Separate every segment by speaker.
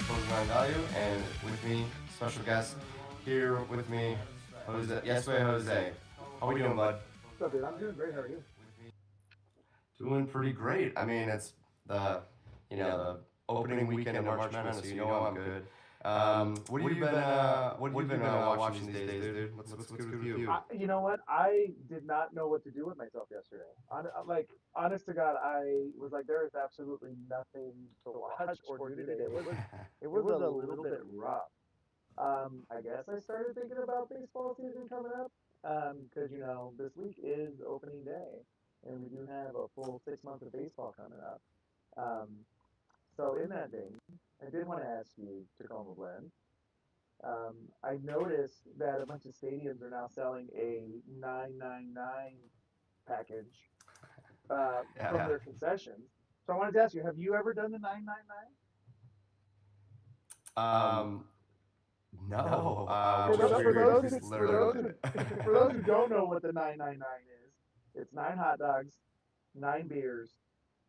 Speaker 1: Closing Line Value, and with me, special guest here with me, Jose. Yes, way, Jose. How we doing, bud?
Speaker 2: What's up, dude? I'm doing great. How are you?
Speaker 1: Doing pretty great. I mean, it's the opening weekend of March Madness, so you know I'm good. What have you been watching these days, dude? What's good with you?
Speaker 2: You know what? I did not know what to do with myself yesterday. Honest to God, I was like, there is absolutely nothing to watch or do today. It was a little bit rough. I guess I started thinking about baseball season coming up. Because this week is opening day, and we do have a full 6 months of baseball coming up. Um, so in that vein, I did want to ask you, Tacoma Blend. I noticed that a bunch of stadiums are now selling a 999 package
Speaker 1: Yeah,
Speaker 2: from
Speaker 1: yeah.
Speaker 2: their concessions. So I wanted to ask you, have you ever done the 999?
Speaker 1: Um, no.
Speaker 2: For,
Speaker 1: What
Speaker 2: tho-
Speaker 1: were
Speaker 2: for
Speaker 1: you
Speaker 2: those who
Speaker 1: just
Speaker 2: for those
Speaker 1: literally?
Speaker 2: who for those who don't know what the 999 is, it's nine hot dogs, nine beers,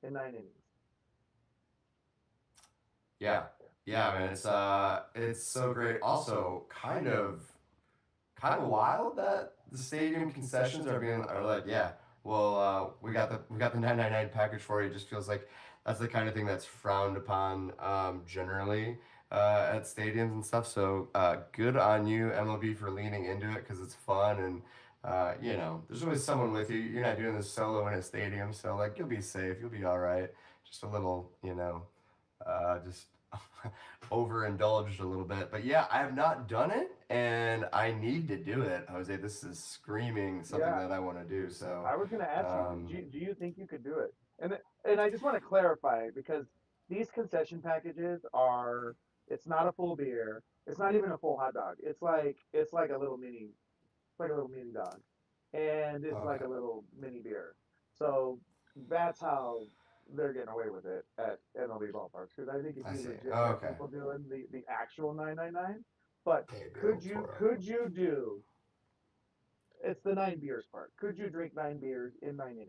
Speaker 2: and 9 innings.
Speaker 1: Yeah, yeah. I mean, it's so great. Also, kind of wild that the stadium concessions are like, yeah, well, we got the 999 package for you. It just feels like that's the kind of thing that's frowned upon generally at stadiums and stuff. So good on you, MLB, for leaning into it because it's fun and. There's always someone with you. You're not doing this solo in a stadium, so like you'll be safe. You'll be all right. Just a little, just overindulged a little bit. But yeah, I have not done it, and I need to do it, Jose. This is screaming something
Speaker 2: Yeah,
Speaker 1: that I want to do. So,
Speaker 2: I was going to ask you,
Speaker 1: um,
Speaker 2: do you think you could do it? And I just want to clarify because these concession packages are, it's not a full beer, it's not even a full hot dog. It's like a little mini dog, and it's like
Speaker 1: okay,
Speaker 2: a little mini beer. So that's how they're getting away with it at MLB ballparks. Because I think if
Speaker 1: I
Speaker 2: you
Speaker 1: see.
Speaker 2: legit had
Speaker 1: Okay,
Speaker 2: people doing the actual 999, but
Speaker 1: pay a
Speaker 2: could
Speaker 1: bill
Speaker 2: you
Speaker 1: for it.
Speaker 2: could you do? It's the nine beers part. Could you drink nine beers in 9 innings?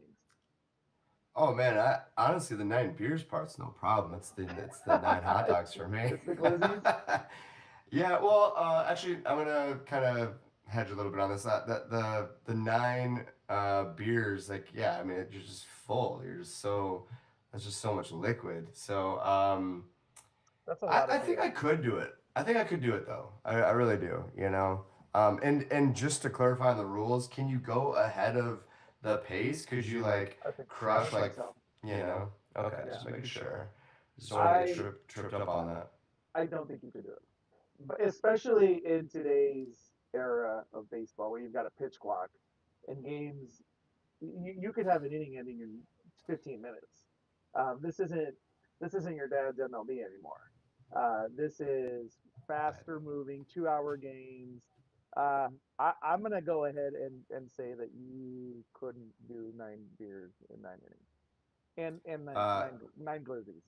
Speaker 1: Oh man, I honestly the 9 beers part's no problem. It's the 9 hot
Speaker 2: it's
Speaker 1: dogs for me.
Speaker 2: it's the glizzies.
Speaker 1: Yeah, well, actually, I'm gonna kind of hedge a little bit on this. The 9 beers, like, yeah, I mean, you're just full. You're just so That's just so much liquid. So,
Speaker 2: That's a lot
Speaker 1: I
Speaker 2: of
Speaker 1: think
Speaker 2: beer.
Speaker 1: I could do it. I think I could do it though. I really do. And just to clarify on the rules, can you go ahead of the pace? Could you like
Speaker 2: I
Speaker 1: crush
Speaker 2: think
Speaker 1: like
Speaker 2: so.
Speaker 1: Okay,
Speaker 2: Yeah,
Speaker 1: just making sure. Just don't want to get
Speaker 2: I
Speaker 1: tripped up on that.
Speaker 2: I don't think you could do it, but especially in today's era of baseball, where you've got a pitch clock and games, you could have an inning ending in 15 minutes. This isn't your dad's MLB anymore. This is
Speaker 1: Right.
Speaker 2: faster moving 2 hour games. Uh, I'm gonna go ahead and say that you couldn't do nine beers in 9 innings and
Speaker 1: Uh,
Speaker 2: nine glizzies.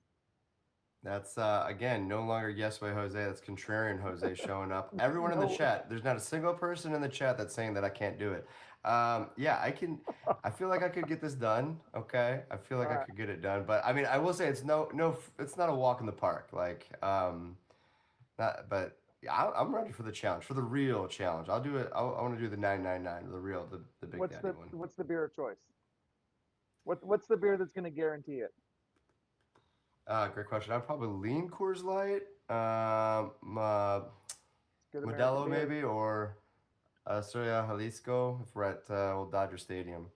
Speaker 1: that's again no longer yes way Jose. That's contrarian Jose showing up. Everyone in the
Speaker 2: No,
Speaker 1: chat. There's not a single person in the chat that's saying that I can't do it. Yeah, I can. I feel like I could get this done. Okay, I feel like I
Speaker 2: uh,
Speaker 1: could get it done. But I mean, I will say it's no. It's not a walk in the park. Not. But yeah, I'm ready for the challenge, for the real challenge. I'll do it. I want to do the 999, the Big
Speaker 2: what's
Speaker 1: Daddy
Speaker 2: the
Speaker 1: one.
Speaker 2: what's the beer of choice? What's the beer that's gonna guarantee it?
Speaker 1: Great question. I'd probably lean Coors Light,
Speaker 2: It's good American
Speaker 1: Modelo
Speaker 2: beer.
Speaker 1: maybe, or Estrella Jalisco if we're at Old Dodger Stadium.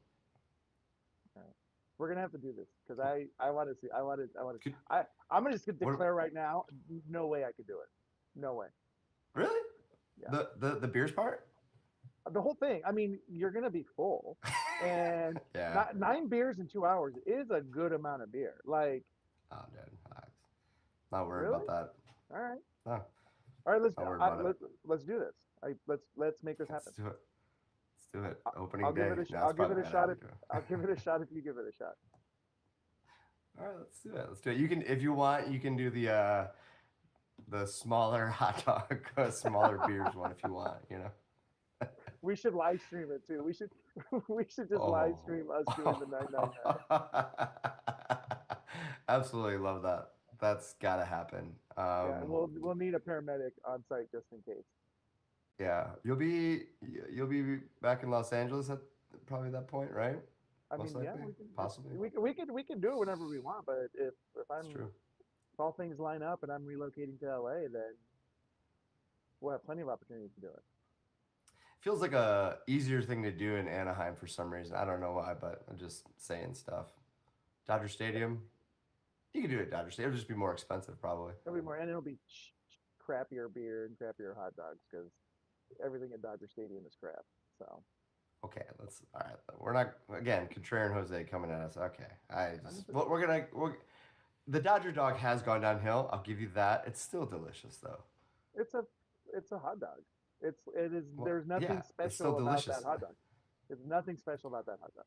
Speaker 2: All right. We're gonna have to do this because I want to see. I want to.
Speaker 1: Could
Speaker 2: I'm gonna just
Speaker 1: what?
Speaker 2: declare right now. No way I could do it. No way.
Speaker 1: Really?
Speaker 2: Yeah.
Speaker 1: The beers part?
Speaker 2: The whole thing. I mean, you're gonna be full, and
Speaker 1: Yeah.
Speaker 2: not 9 beers in 2 hours is a good amount of beer. Like,
Speaker 1: Oh, dude, relax. Not worried
Speaker 2: really?
Speaker 1: about that.
Speaker 2: All right.
Speaker 1: No,
Speaker 2: All right.
Speaker 1: not worried about it.
Speaker 2: Let's do this. Let's make this
Speaker 1: Let's
Speaker 2: happen.
Speaker 1: do it. Let's do it.
Speaker 2: I'll
Speaker 1: Opening
Speaker 2: give it
Speaker 1: day.
Speaker 2: a.
Speaker 1: Now
Speaker 2: I'll
Speaker 1: it's
Speaker 2: give it
Speaker 1: probably a
Speaker 2: a
Speaker 1: bad
Speaker 2: shot if.
Speaker 1: idea.
Speaker 2: I'll give it a shot if you give it a shot.
Speaker 1: All right, let's do it. Let's do it. You can, if you want, you can do the smaller hot dog, smaller beers one if you want.
Speaker 2: We should live stream it too. We should. We should just live
Speaker 1: Oh.
Speaker 2: stream us doing the 999.
Speaker 1: Absolutely love that. That's gotta happen.
Speaker 2: Yeah, and we'll need a paramedic on site just in case.
Speaker 1: Yeah, you'll be back in Los Angeles at probably that point, right?
Speaker 2: I
Speaker 1: Most
Speaker 2: mean, yeah,
Speaker 1: likely, possibly.
Speaker 2: we can do it whenever we want, but
Speaker 1: It's true.
Speaker 2: if all things line up and I'm relocating to LA, then we'll have plenty of opportunities to do it.
Speaker 1: Feels like a easier thing to do in Anaheim for some reason. I don't know why, but I'm just saying stuff. Dodger Stadium, you can do it at Dodger Stadium. It'll just be more expensive, probably.
Speaker 2: It'll be more, and it'll be crappier beer and crappier hot dogs because everything at Dodger Stadium is crap. So
Speaker 1: Okay, let's. All right, we're not again. Contrarian Jose coming at us. Okay, I
Speaker 2: I'm
Speaker 1: just.
Speaker 2: just,
Speaker 1: Well, the Dodger dog has gone downhill. I'll give you that. It's still delicious though.
Speaker 2: it's a it's a hot dog. It is.
Speaker 1: Well,
Speaker 2: There's nothing
Speaker 1: yeah, it's still
Speaker 2: special about that
Speaker 1: delicious.
Speaker 2: hot dog. There's nothing special about that hot dog.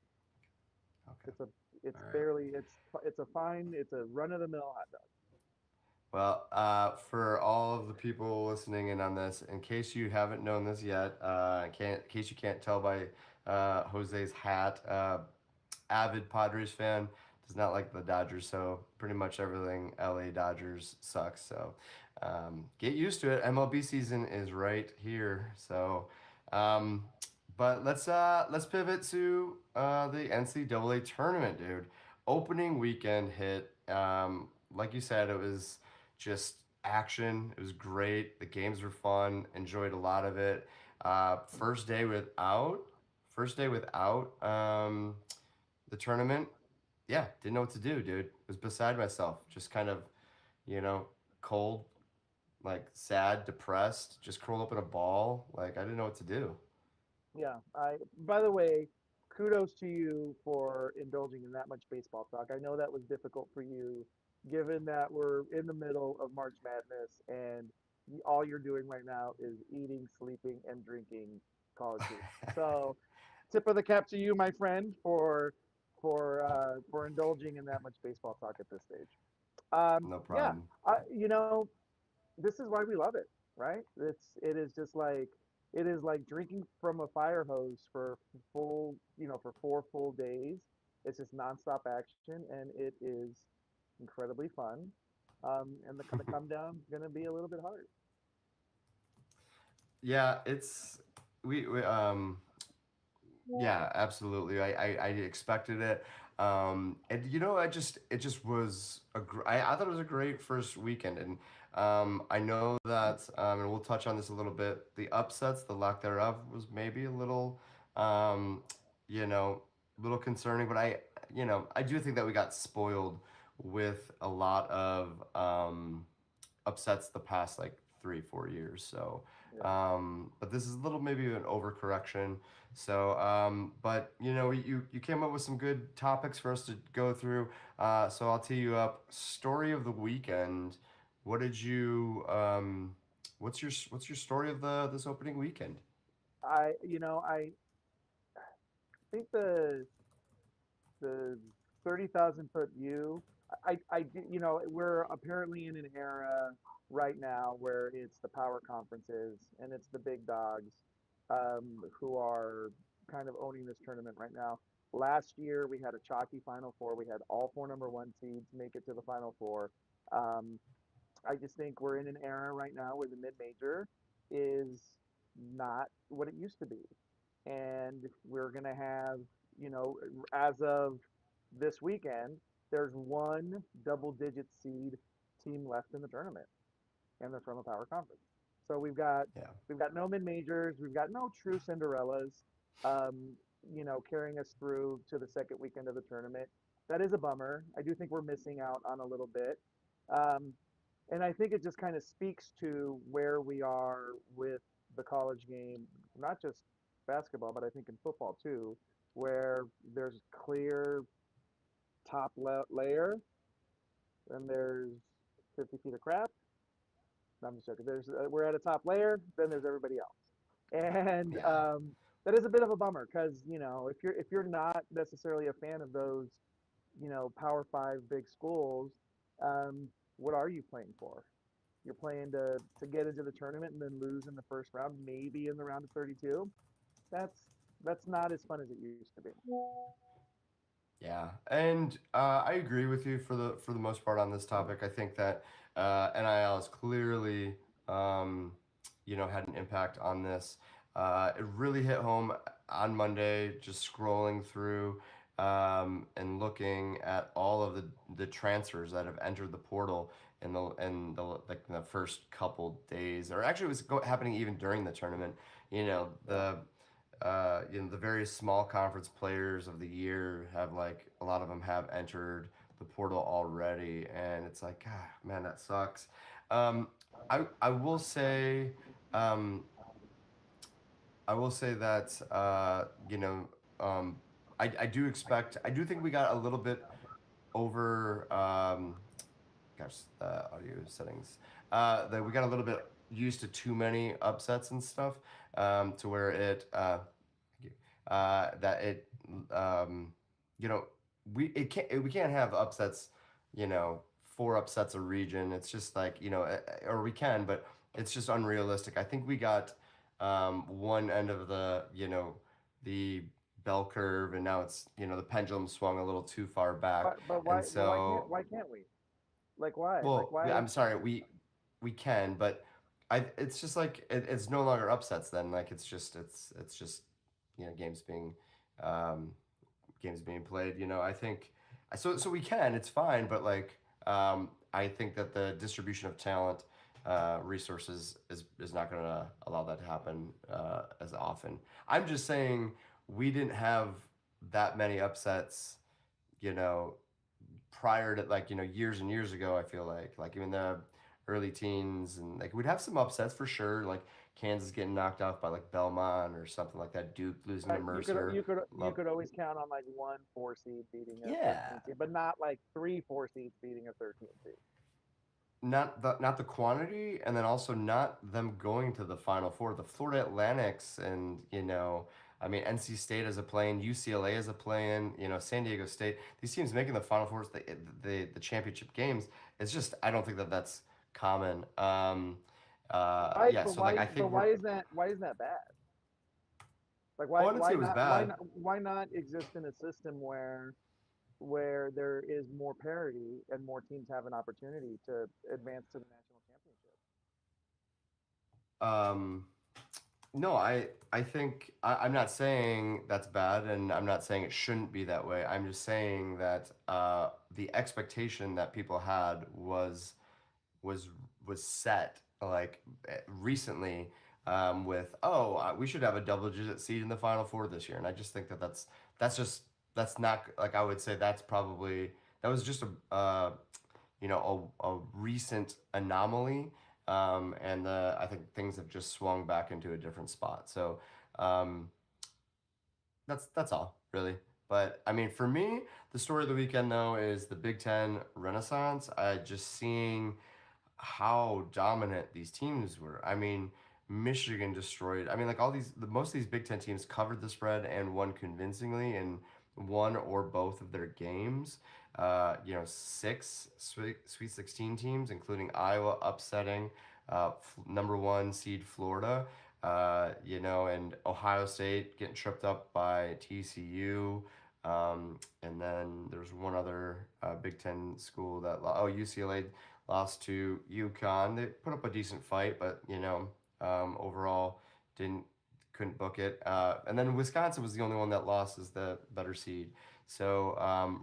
Speaker 1: Okay,
Speaker 2: It's a it's
Speaker 1: all right.
Speaker 2: barely it's a fine it's a run of the mill hot dog.
Speaker 1: Well, for all of the people listening in on this, in case you haven't known this yet, in case you can't tell by Jose's hat, avid Padres fan, does not like the Dodgers, so pretty much everything LA Dodgers sucks. So get used to it. MLB season is right here. So, um, but let's pivot to the NCAA tournament, dude. Opening weekend hit. Like you said, it was just action. It was great. The games were fun. Enjoyed a lot of it. First day without. First day without the tournament. Yeah, didn't know what to do, dude. Was beside myself. Just kind of, you know, cold, like sad, depressed. Just curled up in a ball. Like I didn't know what to do.
Speaker 2: Yeah. I by the way, kudos to you for indulging in that much baseball talk. I know that was difficult for you, given that we're in the middle of March Madness and all you're doing right now is eating, sleeping, and drinking college hoops. So, tip of the cap to you, my friend, for indulging in that much baseball talk at this stage.
Speaker 1: No
Speaker 2: Yeah,
Speaker 1: problem.
Speaker 2: you know, this is why we love it, right? It is just like it is like drinking from a fire hose for full, for 4 full days. It's just nonstop action, and it is incredibly fun. And the come down is gonna be a little bit hard.
Speaker 1: Yeah, it's we yeah, absolutely. I expected it. And it just was I thought it was a great first weekend. And I know that, and we'll touch on this a little bit, the upsets, the lack thereof was maybe a little, um, you know, little concerning, but I do think that we got spoiled with a lot of, upsets the past like 3, 4 years. So,
Speaker 2: Yeah,
Speaker 1: but this is a little maybe an overcorrection. So, but you came up with some good topics for us to go through. So I'll tee you up. Story of the weekend. What did you? What's your story of the this opening weekend?
Speaker 2: I think the 30,000 foot view. We're apparently in an era right now where it's the power conferences and it's the big dogs who are kind of owning this tournament right now. Last year we had a chalky Final Four. We had all four number one seeds make it to the Final Four. Um, I just think we're in an era right now where the mid major is not what it used to be, and we're gonna have, as of this weekend, there's one double-digit seed team left in the tournament, and they're from a power conference. So
Speaker 1: Yeah.
Speaker 2: we've got no mid majors, we've got no true Cinderellas, um, carrying us through to the second weekend of the tournament. That is a bummer. I do think we're missing out on a little bit. Um, and I think it just kind of speaks to where we are with the college game, not just basketball, but I think in football too, where there's clear layer, then there's 50 feet of crap. No, I'm just joking. We're at a top layer, then there's everybody else, and
Speaker 1: Yeah.
Speaker 2: that is a bit of a bummer because if you're not necessarily a fan of those Power Five big schools, what are you playing for? You're playing to get into the tournament and then lose in the first round, maybe in the round of 32. That's that's not as fun as it used to be.
Speaker 1: Yeah, and I agree with you for the most part on this topic. I think that NIL is clearly, um, had an impact on this. It really hit home on Monday, just scrolling through and looking at all of the transfers that have entered the portal in the first couple days, or actually it was happening even during the tournament.
Speaker 2: Yeah.
Speaker 1: The various small conference players of the year have like a lot of them have entered the portal already, and it's like, God, man, that sucks. Um, I will say, um, that I do think we got a little bit over. Audio settings. That we got a little bit used to too many upsets and stuff, to where that it um, you know we can't have upsets, four upsets a region. It's just like, or we can, but it's just unrealistic. I think we got one end of the bell curve, and now it's, the pendulum swung a little too far back,
Speaker 2: But
Speaker 1: and
Speaker 2: why can't
Speaker 1: so,
Speaker 2: why can't we? Like why? Like
Speaker 1: well,
Speaker 2: why?
Speaker 1: I'm sorry, we can, but it's just like it's no longer upsets then. Like it's just games being um, games being played. I think so we can. It's fine, but like I think that the distribution of talent, resources is not going to allow that to happen as often. I'm just saying we didn't have that many upsets, you know, prior to, like, years and years ago. I feel like even the early teens, and like we'd have some upsets for sure, like Kansas getting knocked off by like Belmont or something like that, Duke losing to
Speaker 2: Right. You could
Speaker 1: Mercer.
Speaker 2: you could you
Speaker 1: Love,
Speaker 2: could always count on like one 4 seed beating a
Speaker 1: yeah.
Speaker 2: 13 seed, but not like three 4 seeds beating a 13 seed.
Speaker 1: Not the quantity, and then also not them going to the Final Four. The Florida Atlantics, and I mean, NC State as a play-in, UCLA as a play-in, San Diego State. These teams making the Final Fours, the championship games. It's just, I don't think that that's common.
Speaker 2: Why?
Speaker 1: Yeah,
Speaker 2: But
Speaker 1: so like
Speaker 2: why?
Speaker 1: I
Speaker 2: But
Speaker 1: think we're.
Speaker 2: why isn't that bad? Like
Speaker 1: Oh, I didn't say it was bad.
Speaker 2: why not exist in a system where there is more parity and more teams have an opportunity to advance to the national championship?
Speaker 1: Um, No, I think I'm not saying that's bad, and I'm not saying it shouldn't be that way. I'm just saying that the expectation that people had was was set, like, recently, with, we should have a double digit seed in the Final Four this year, and I just think that that's just that's not, like, I would say that's probably, that was just a recent anomaly, and I think things have just swung back into a different spot. So um, that's all really. But I mean, for me, the story of the weekend though is the Big Ten renaissance. I just seeing how dominant these teams were. I mean, Michigan destroyed. I mean, like, most of these Big Ten teams covered the spread and won convincingly in one or both of their games. Six Sweet 16 teams, including Iowa upsetting number one seed Florida. And Ohio State getting tripped up by TCU. And then there's one other Big Ten school UCLA lost to UConn. They put up a decent fight, but overall didn't couldn't book it. And then Wisconsin was the only one that lost as the better seed. So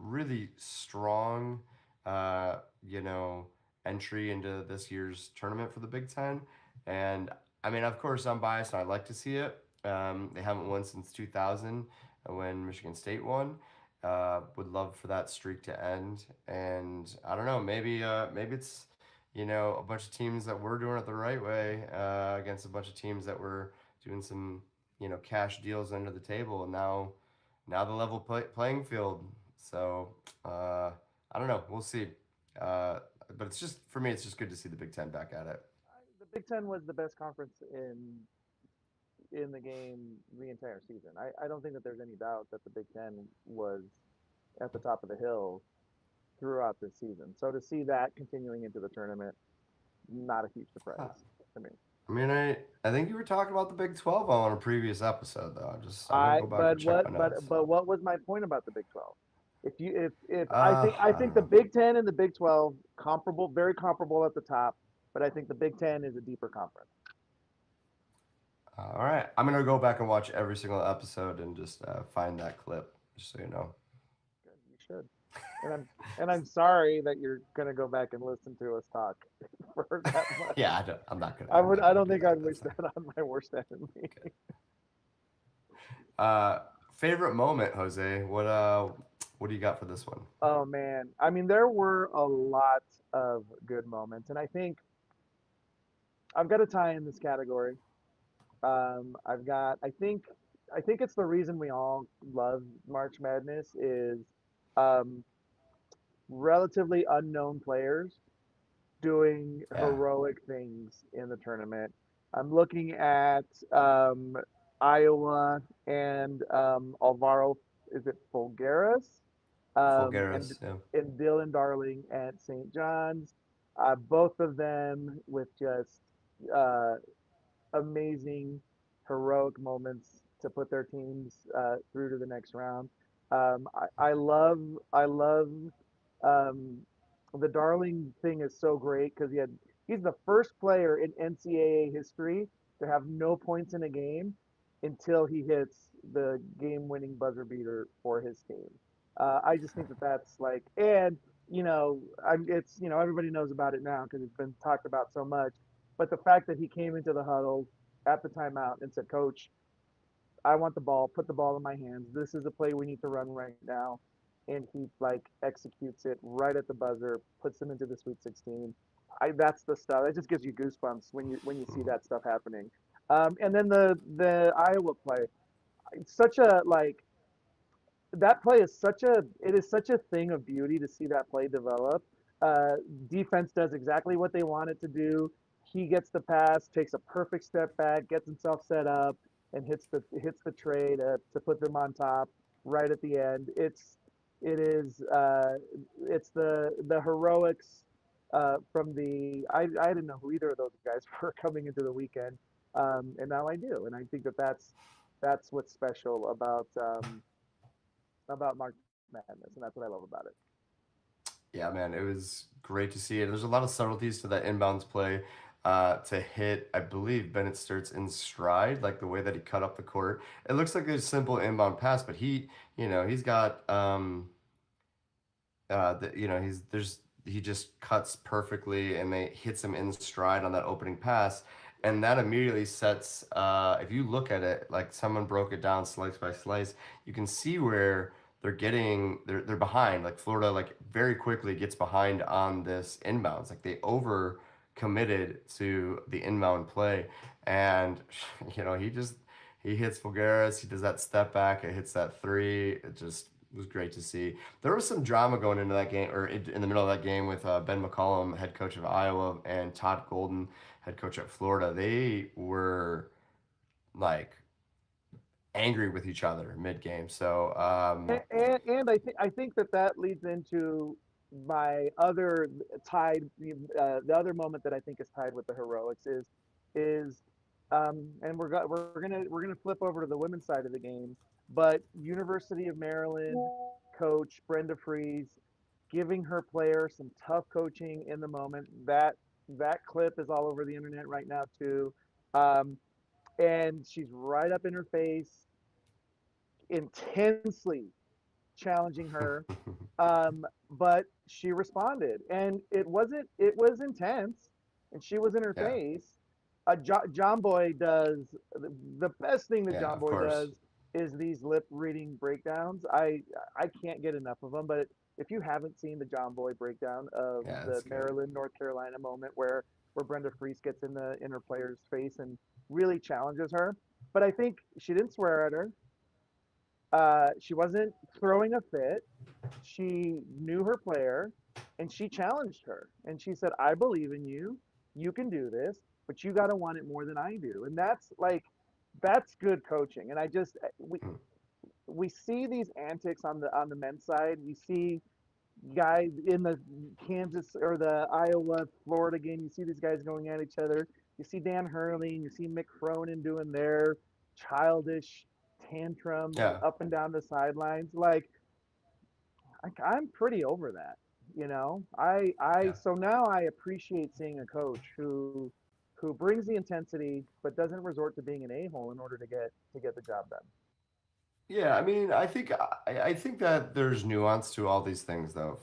Speaker 1: really strong, uh, you know, entry into this year's tournament for the Big Ten. And I mean, of course, I'm biased, and I'd like to see it. They haven't won since 2000, when Michigan State won. Would love for that streak to end, and I don't know. Maybe it's, a bunch of teams that were doing it the right way, against a bunch of teams that were doing some, cash deals under the table, and now the level playing field. So I don't know. We'll see. Uh, but it's just, for me, it's just good to see the Big Ten back at it.
Speaker 2: The Big Ten was the best conference in the game the entire season. I don't think that there's any doubt that the Big Ten was at the top of the hill throughout this season. So to see that continuing into the tournament, not a huge
Speaker 1: Huh.
Speaker 2: surprise to me.
Speaker 1: I mean, I think you were talking about the Big 12 on a previous episode, though. I'm gonna
Speaker 2: I
Speaker 1: go back
Speaker 2: but
Speaker 1: and check
Speaker 2: what
Speaker 1: my
Speaker 2: but
Speaker 1: notes.
Speaker 2: but what was my point about the Big 12? If I
Speaker 1: I
Speaker 2: think
Speaker 1: don't
Speaker 2: the
Speaker 1: know.
Speaker 2: Big Ten and the Big 12 comparable, very comparable at the top, but I think the Big Ten is a deeper conference.
Speaker 1: All right, I'm gonna go back and watch every single episode and just find that clip, just so you know.
Speaker 2: Good, you should. And I'm sorry that you're gonna go back and listen to us talk for that much.
Speaker 1: Yeah, I'm not gonna.
Speaker 2: I
Speaker 1: I'm
Speaker 2: would.
Speaker 1: not
Speaker 2: I
Speaker 1: gonna
Speaker 2: don't
Speaker 1: do
Speaker 2: think
Speaker 1: that.
Speaker 2: I'd wish
Speaker 1: That's not
Speaker 2: that on my worst enemy.
Speaker 1: good. Favorite moment, Jose? What do you got for this one?
Speaker 2: Oh man, I mean, there were a lot of good moments, and I think I've got a tie in this category. I've got. I think it's the reason we all love March Madness is um, relatively unknown players doing
Speaker 1: Yeah,
Speaker 2: heroic things in the tournament. I'm looking at um, Iowa and Alvaro. Is it Fulgaris? Um, and
Speaker 1: Fulgaris. Yeah.
Speaker 2: and Dylan Darling at St. John's. Both of them with just uh, amazing, heroic moments to put their teams through to the next round. I love um, the Darling thing is so great because he's the first player in NCAA history to have no points in a game until he hits the game-winning buzzer beater for his team. I just think that that's like, and it's everybody knows about it now because it's been talked about so much. But the fact that he came into the huddle at the timeout and said, "Coach, I want the ball. Put the ball in my hands. This is a play we need to run right now," and he like executes it right at the buzzer, puts them into the Sweet 16. That's the stuff. It just gives you goosebumps when you see that stuff happening. And then the Iowa play, it's such a like that play is such a thing of beauty to see that play develop. Uh, Defense does exactly what they want it to do. He gets the pass, takes a perfect step back, gets himself set up, and hits the tray to put them on top right at the end. It is it's the heroics from the I didn't know who either of those guys were coming into the weekend, and now I do, and I think that that's what's special about March Madness, and that's what I love about it.
Speaker 1: Yeah, man, it was great to see it. There's a lot of subtleties to that inbounds play to hit, I believe, Bennett Sturt's in stride, like the way that he cut up the court. It looks like a simple inbound pass, but he's got he just cuts perfectly and they hits him in stride on that opening pass, and that immediately sets. If you look at it, like someone broke it down slice by slice, you can see where they're behind. Like Florida, like very quickly gets behind on this inbounds. Like they over committed to the inbound play, and he hits Fulgaris. He does that step back. It hits that three. It just was great to see. There was some drama going into that game, or in the middle of that game, with Ben McCollum, head coach of Iowa, and Todd Golden, head coach at Florida. They were like angry with each other mid game. So
Speaker 2: And I think that that leads into my other tied the other moment that I think is tied with the heroics is and we're gonna flip over to the women's side of the game, but University of Maryland coach Brenda Fries giving her players some tough coaching in the moment. That clip is all over the internet right now too. Um, and she's right up in her face, intensely challenging her. But she responded, and it was intense, and she was in her
Speaker 1: yeah,
Speaker 2: face. John Boy does the best thing that
Speaker 1: yeah,
Speaker 2: John
Speaker 1: of
Speaker 2: Boy
Speaker 1: course.
Speaker 2: does is these lip reading breakdowns. I can't get enough of them. But if you haven't seen the John Boy breakdown of
Speaker 1: Yeah,
Speaker 2: the
Speaker 1: that's good.
Speaker 2: Maryland North Carolina moment where Brenda Fries gets in her player's face and really challenges her, but I think she didn't swear at her. She wasn't throwing a fit. She knew her player and she challenged her. And she said, "I believe in you. You can do this, but you got to want it more than I do." And that's good coaching. And
Speaker 1: Mm.
Speaker 2: we see these antics on the men's side. We see guys in the Kansas or the Iowa Florida game. You see these guys going at each other. You see Dan Hurley and you see Mick Cronin doing their childish tantrums
Speaker 1: Yeah,
Speaker 2: up and down the sidelines. Like I'm pretty over that. I
Speaker 1: Yeah.
Speaker 2: so now I appreciate seeing a coach who brings the intensity but doesn't resort to being an a-hole in order to get the job done.
Speaker 1: Yeah, I mean, I think that there's nuance to all these things, though.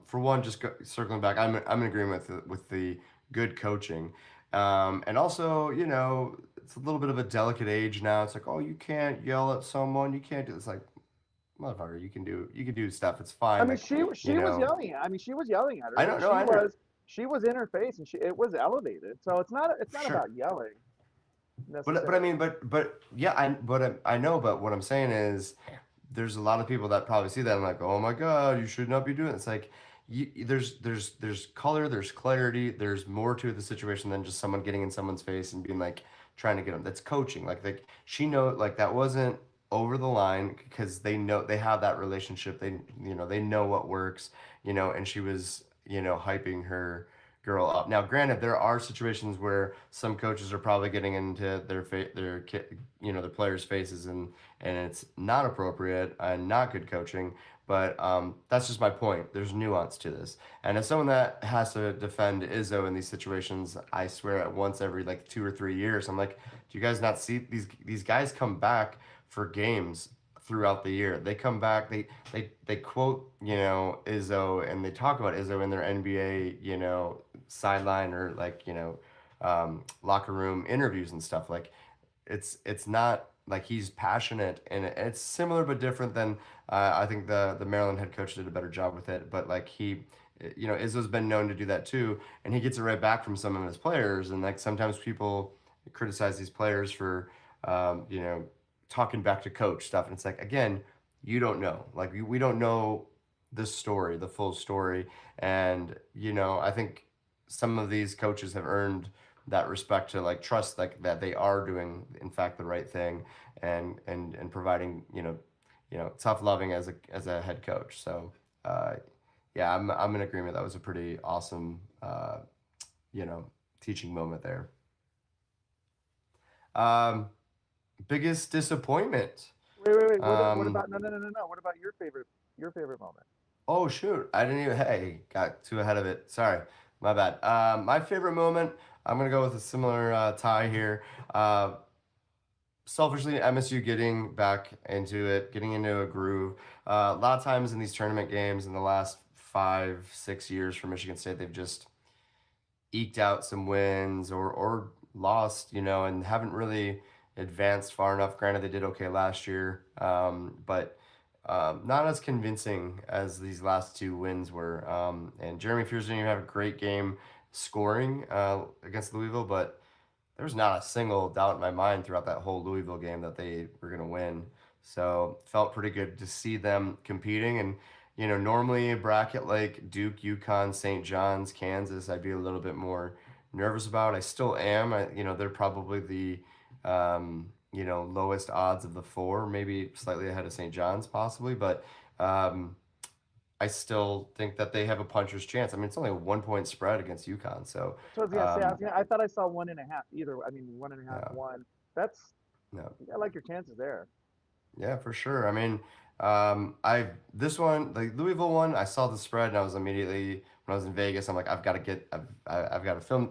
Speaker 1: For one, circling back, I'm in agreement with the good coaching, and also, it's a little bit of a delicate age now. It's like, oh, you can't yell at someone, you can't do. It's like, motherfucker, you can do stuff. It's
Speaker 2: I
Speaker 1: fine.
Speaker 2: mean,
Speaker 1: Like,
Speaker 2: she was yelling. She was yelling at her,
Speaker 1: I
Speaker 2: but
Speaker 1: don't know, I know,
Speaker 2: she was in her face, and it was elevated. So it's not
Speaker 1: sure.
Speaker 2: about yelling
Speaker 1: But I
Speaker 2: necessarily.
Speaker 1: mean, but yeah, I know. But what I'm saying is, there's a lot of people that probably see that and like, oh my god, you should not be doing it. It's like, there's color, there's clarity, there's more to the situation than just someone getting in someone's face and being like trying to get them. That's coaching. Like she know like that wasn't over the line because they know they have that relationship. They know what works. And she was hyping her girl up. Now, granted, there are situations where some coaches are probably getting into their players' faces, and it's not appropriate and not good coaching. But that's just my point. There's nuance to this, and as someone that has to defend Izzo in these situations, I swear at once every like 2 or 3 years, I'm like, do you guys not see these guys come back for games throughout the year? They come back. They quote Izzo, and they talk about Izzo in their NBA sideline or like locker room interviews and stuff. Like it's not like he's passionate, and it's similar but different than I think the Maryland head coach did a better job with it. But like Izzo's been known to do that too, and he gets it right back from some of his players. And like sometimes people criticize these players for talking back to coach stuff, and it's like, again, you don't know. Like we don't know the story, the full story. And I think some of these coaches have earned that respect to like trust like that they are doing in fact the right thing, and providing tough loving as a head coach. So uh, yeah, I'm in agreement. That was a pretty awesome you know teaching moment there. um, Biggest disappointment.
Speaker 2: Wait. What
Speaker 1: um,
Speaker 2: about no? What about your favorite moment?
Speaker 1: Oh shoot! I didn't even. Hey, got too ahead of it. Sorry, my bad. My favorite moment. I'm gonna go with a similar tie here. Selfishly, MSU getting back into it, getting into a groove. A lot of times in these tournament games in the last 5, 6 years for Michigan State, they've just eked out some wins or lost, and haven't really advanced far enough. Granted, they did okay last year, but not as convincing as these last two wins were. And Jeremy Fears didn't even have a great game scoring against Louisville, but there was not a single doubt in my mind throughout that whole Louisville game that they were going to win. So felt pretty good to see them competing. And normally a bracket like Duke, UConn, St. John's, Kansas, I'd be a little bit more nervous about. I still am. They're probably the lowest odds of the four, maybe slightly ahead of St. John's, possibly. But um, I still think that they have a puncher's chance. I mean, it's only a 1 point spread against UConn, so
Speaker 2: That's what I was gonna say.
Speaker 1: um,
Speaker 2: I thought I saw 1.5 either. I mean, 1.5,
Speaker 1: yeah,
Speaker 2: one. That's
Speaker 1: yeah.
Speaker 2: I like your chances there.
Speaker 1: Yeah, for sure. I mean, I this one, the Louisville one, I saw the spread and I was immediately when I was in Vegas, I'm like, I've got to film,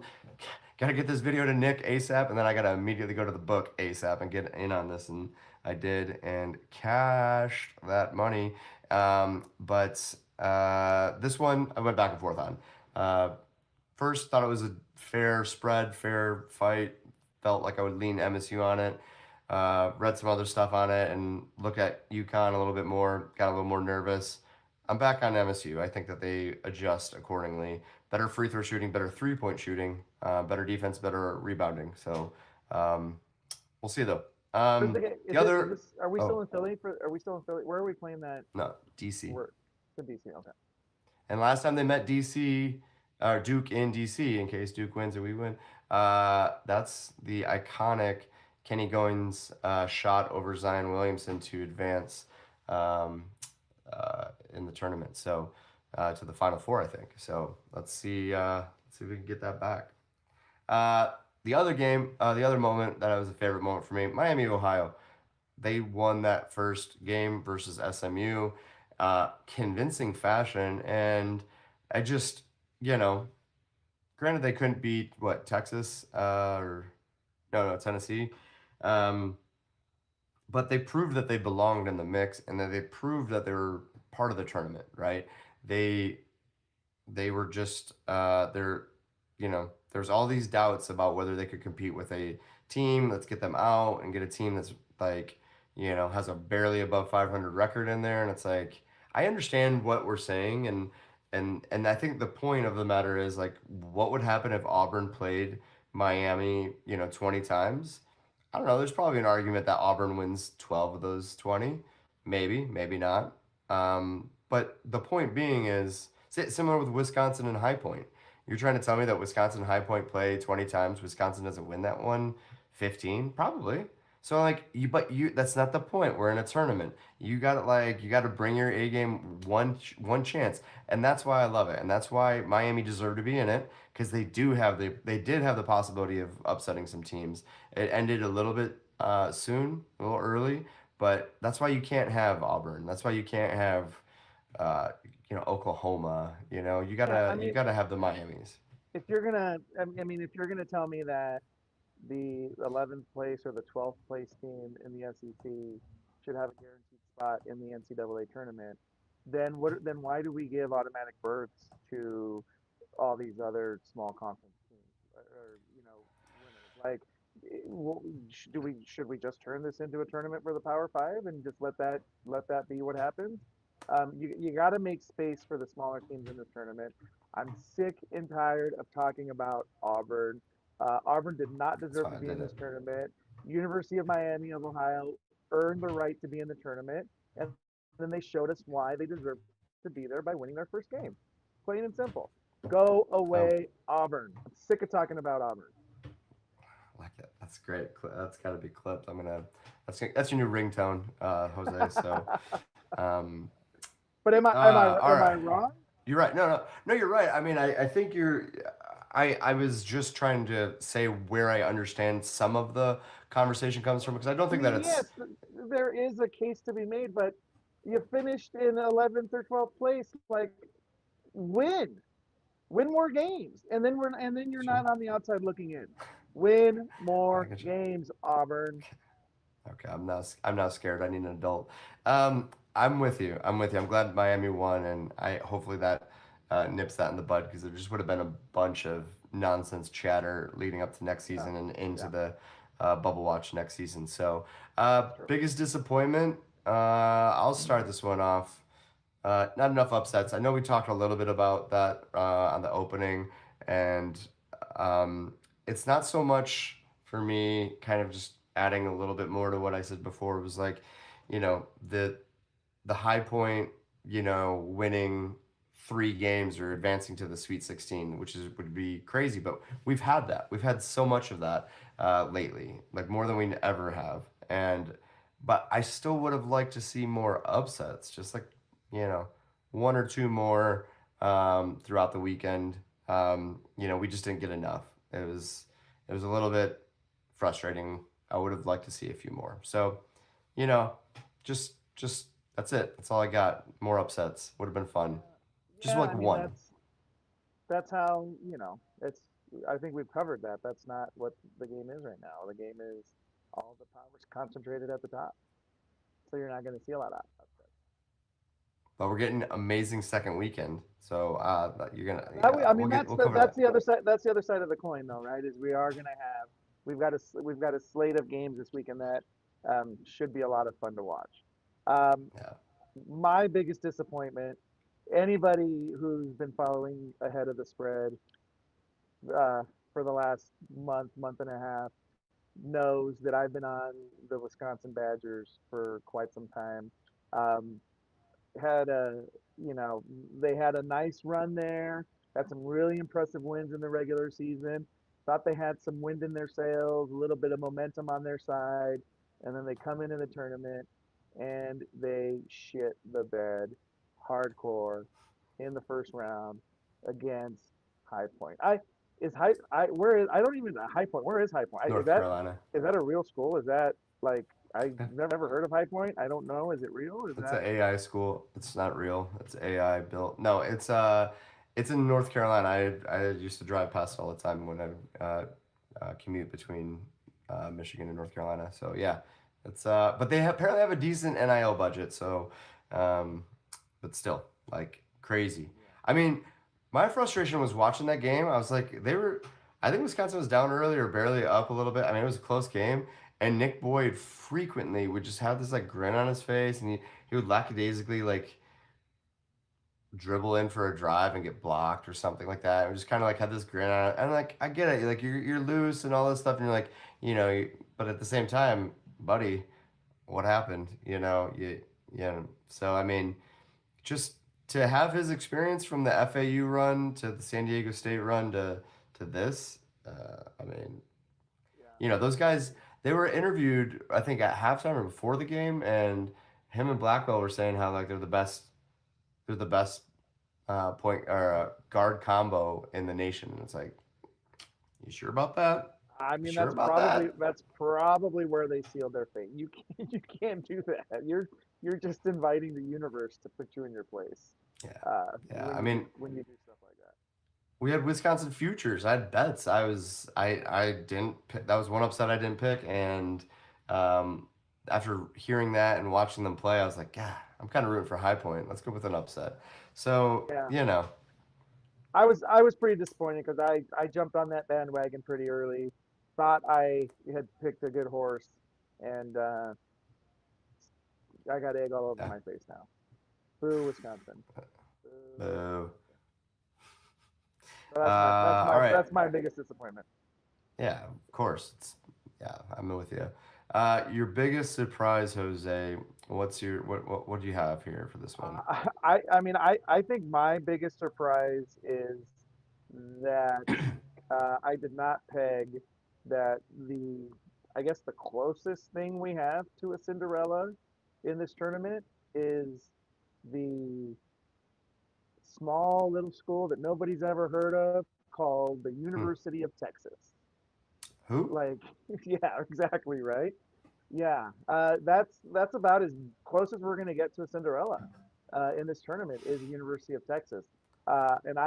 Speaker 1: got to get this video to Nick ASAP, and then I got to immediately go to the book ASAP and get in on this, and I did and cashed that money. But this one, I went back and forth on. Uh, First, thought it was a fair spread, fair fight. Felt like I would lean MSU on it. Read some other stuff on it and look at UConn a little bit more. Got a little more nervous. I'm back on MSU. I think that they adjust accordingly. Better free throw shooting, better 3 point shooting, better defense, better rebounding. So um, we'll see though.
Speaker 2: Where's the game?
Speaker 1: The
Speaker 2: Is
Speaker 1: other,
Speaker 2: this? Are we still
Speaker 1: oh
Speaker 2: in Philly? Are we still in Philly? Where are we playing that?
Speaker 1: no, DC.
Speaker 2: We're in DC. Okay.
Speaker 1: And last time they met DC, or Duke in DC, in case Duke wins or we win, that's the iconic Kenny Goins shot over Zion Williamson to advance um, in the tournament. So to the Final Four, I think. So let's see if we can get that back. Uh, the other moment that was a favorite moment for me, Miami, Ohio. They won that first game versus SMU. convincing fashion. And I just, you know, granted they couldn't beat what Texas or no Tennessee, um, but they proved that they belonged in the mix and that they proved that they were part of the tournament, right? They they were just they're there's all these doubts about whether they could compete with a team. Let's get them out and get a team that's like has a barely above 500 record in there, and it's like I understand what we're saying, and I think the point of the matter is like what would happen if Auburn played Miami 20 times. I don't know, there's probably an argument that Auburn wins 12 of those 20, maybe not. But the point being is similar with Wisconsin and High Point. You're trying to tell me that Wisconsin and High Point play 20 times, Wisconsin doesn't win that one 15? Probably. So like but that's not the point. We're in a tournament. You got to bring your A game one chance. And that's why I love it. And that's why Miami deserved to be in it because they did have the possibility of upsetting some teams. It ended a little bit soon, a little early, but that's why you can't have Auburn. That's why you can't have uh, Oklahoma.
Speaker 2: Yeah, I
Speaker 1: You
Speaker 2: mean,
Speaker 1: gotta have the Miamis.
Speaker 2: if you're gonna, I mean, if you're gonna tell me that the 11th place or the 12th place team in the SEC should have a guaranteed spot in the NCAA tournament, then what? Then why do we give automatic berths to all these other small conference teams or winners? Like, should we just turn this into a tournament for the Power Five and just let that be what happens? You got to make space for the smaller teams in this tournament. I'm sick and tired of talking about Auburn. Auburn did not
Speaker 1: That's
Speaker 2: deserve
Speaker 1: why
Speaker 2: to
Speaker 1: I
Speaker 2: be in
Speaker 1: did
Speaker 2: this
Speaker 1: it.
Speaker 2: tournament. University of Miami of Ohio earned the right to be in the tournament, and then they showed us why they deserve to be there by winning their first game. Plain and simple. Go away,
Speaker 1: Um,
Speaker 2: Auburn. I'm sick of talking about Auburn.
Speaker 1: I like it. That's great. That's got to be clipped. That's your new ringtone, Jose. So, um,
Speaker 2: But am I
Speaker 1: all
Speaker 2: am I
Speaker 1: right.
Speaker 2: wrong?
Speaker 1: You're right. No. You're right. I mean, I think you're. I was just trying to say where I understand some of the conversation comes from because I don't
Speaker 2: I
Speaker 1: think that
Speaker 2: mean,
Speaker 1: it's.
Speaker 2: yes, there is a case to be made, but you finished in 11th or 12th place. Like, win, win more games, and then you're
Speaker 1: Sure.
Speaker 2: not on the outside looking in. Win
Speaker 1: I
Speaker 2: more
Speaker 1: get you.
Speaker 2: games, Auburn.
Speaker 1: Okay, I'm now scared. I need an adult. I'm with you. I'm with you. I'm glad Miami won, and I hopefully that nips that in the bud because there just would have been a bunch of nonsense chatter leading up to next
Speaker 2: Yeah,
Speaker 1: season and into
Speaker 2: yeah,
Speaker 1: the bubble watch next season. So,
Speaker 2: true.
Speaker 1: biggest disappointment. I'll start this one off. Not enough upsets. I know we talked a little bit about that on the opening, and um, it's not so much for me. Kind of just adding a little bit more to what I said before. It was like, you know, the High Point, winning 3 games or advancing to the Sweet 16, which would be crazy. But we've had that. We've had so much of that lately, like more than we ever have. But I still would have liked to see more upsets, just like you know, one or two more throughout the weekend. We just didn't get enough. It was a little bit frustrating. I would have liked to see a few more. So, you know, just that's it. That's all I got. More upsets would have been fun. Just
Speaker 2: Yeah,
Speaker 1: like
Speaker 2: I mean
Speaker 1: one.
Speaker 2: that's how it's. I think we've covered that. That's not what the game is right now. The game is all the power's concentrated at the top, so you're not going to see a lot of upsets.
Speaker 1: But we're getting amazing second weekend. So you're gonna
Speaker 2: I
Speaker 1: we'll
Speaker 2: mean,
Speaker 1: get
Speaker 2: that's
Speaker 1: we'll cover
Speaker 2: that's
Speaker 1: that.
Speaker 2: the other side. That's the other side of the coin, though, right? Is we are going to have we've got a slate of games this weekend that should be a lot of fun to watch. Um,
Speaker 1: Yeah.
Speaker 2: my biggest disappointment. Anybody who's been following ahead of the spread uh, for the last month and a half knows that I've been on the Wisconsin Badgers for quite some time. Um, had a you know they had a nice run there, had some really impressive wins in the regular season, thought they had some wind in their sails, a little bit of momentum on their side, and then they come into the tournament and they shit the bed hardcore in the first round against High Point. I is High I where is I don't even High Point, where is High Point?
Speaker 1: North Carolina.
Speaker 2: Is that a real school? Is that like I never heard of High Point. I don't know. Is it real? Is
Speaker 1: It's an
Speaker 2: that
Speaker 1: AI school. It's not real. It's AI built. No, it's in North Carolina. I used to drive past it all the time when I commute between Michigan and North Carolina. So yeah, but they apparently have a decent NIL budget. So, um, but still, like crazy.
Speaker 2: yeah.
Speaker 1: I mean, my frustration was watching that game. I was like, they were. I think Wisconsin was down early or barely up a little bit. I mean, it was a close game, and Nick Boyd frequently would just have this like grin on his face, and he would lackadaisically like dribble in for a drive and get blocked or something like that. And just kind of like had this grin on it. And like I get it, like you're loose and all this stuff, and you're like, but at the same time, buddy, what happened? So I mean, just to have his experience from the FAU run to the San Diego State run to this, I mean,
Speaker 2: Yeah.
Speaker 1: those guys, they were interviewed, I think, at halftime or before the game, and him and Blackwell were saying how like they're the best point or guard combo in the nation. And it's like, you sure about that?
Speaker 2: I
Speaker 1: You
Speaker 2: mean,
Speaker 1: sure about that?
Speaker 2: that's probably where they sealed their fate. You can't do that. You're just inviting the universe to put you in your place.
Speaker 1: Yeah, yeah. I mean,
Speaker 2: When you do stuff like that.
Speaker 1: we had Wisconsin futures. I had bets. I didn't pick, that was one upset I didn't pick, and um, after hearing that and watching them play, I was like, God, I'm kind of rooting for High Point. Let's go with an upset. So
Speaker 2: Yeah. I was pretty disappointed because I jumped on that bandwagon pretty early. Thought I had picked a good horse, and I got egg all over
Speaker 1: yeah.
Speaker 2: my face now. Boo, Wisconsin. Boo.
Speaker 1: Boo.
Speaker 2: So
Speaker 1: All right.
Speaker 2: that's my biggest disappointment.
Speaker 1: Yeah, of course. Yeah, I'm with you. Your biggest surprise, Jose. What do you have here for this one?
Speaker 2: I mean I think my biggest surprise is that I did not peg that the I guess the closest thing we have to a Cinderella in this tournament is the small little school that nobody's ever heard of called the
Speaker 1: Hmm.
Speaker 2: University of Texas.
Speaker 1: Who?
Speaker 2: Like, yeah, exactly right. Yeah, that's about as close as we're going to get to a Cinderella in this tournament is the University of Texas. And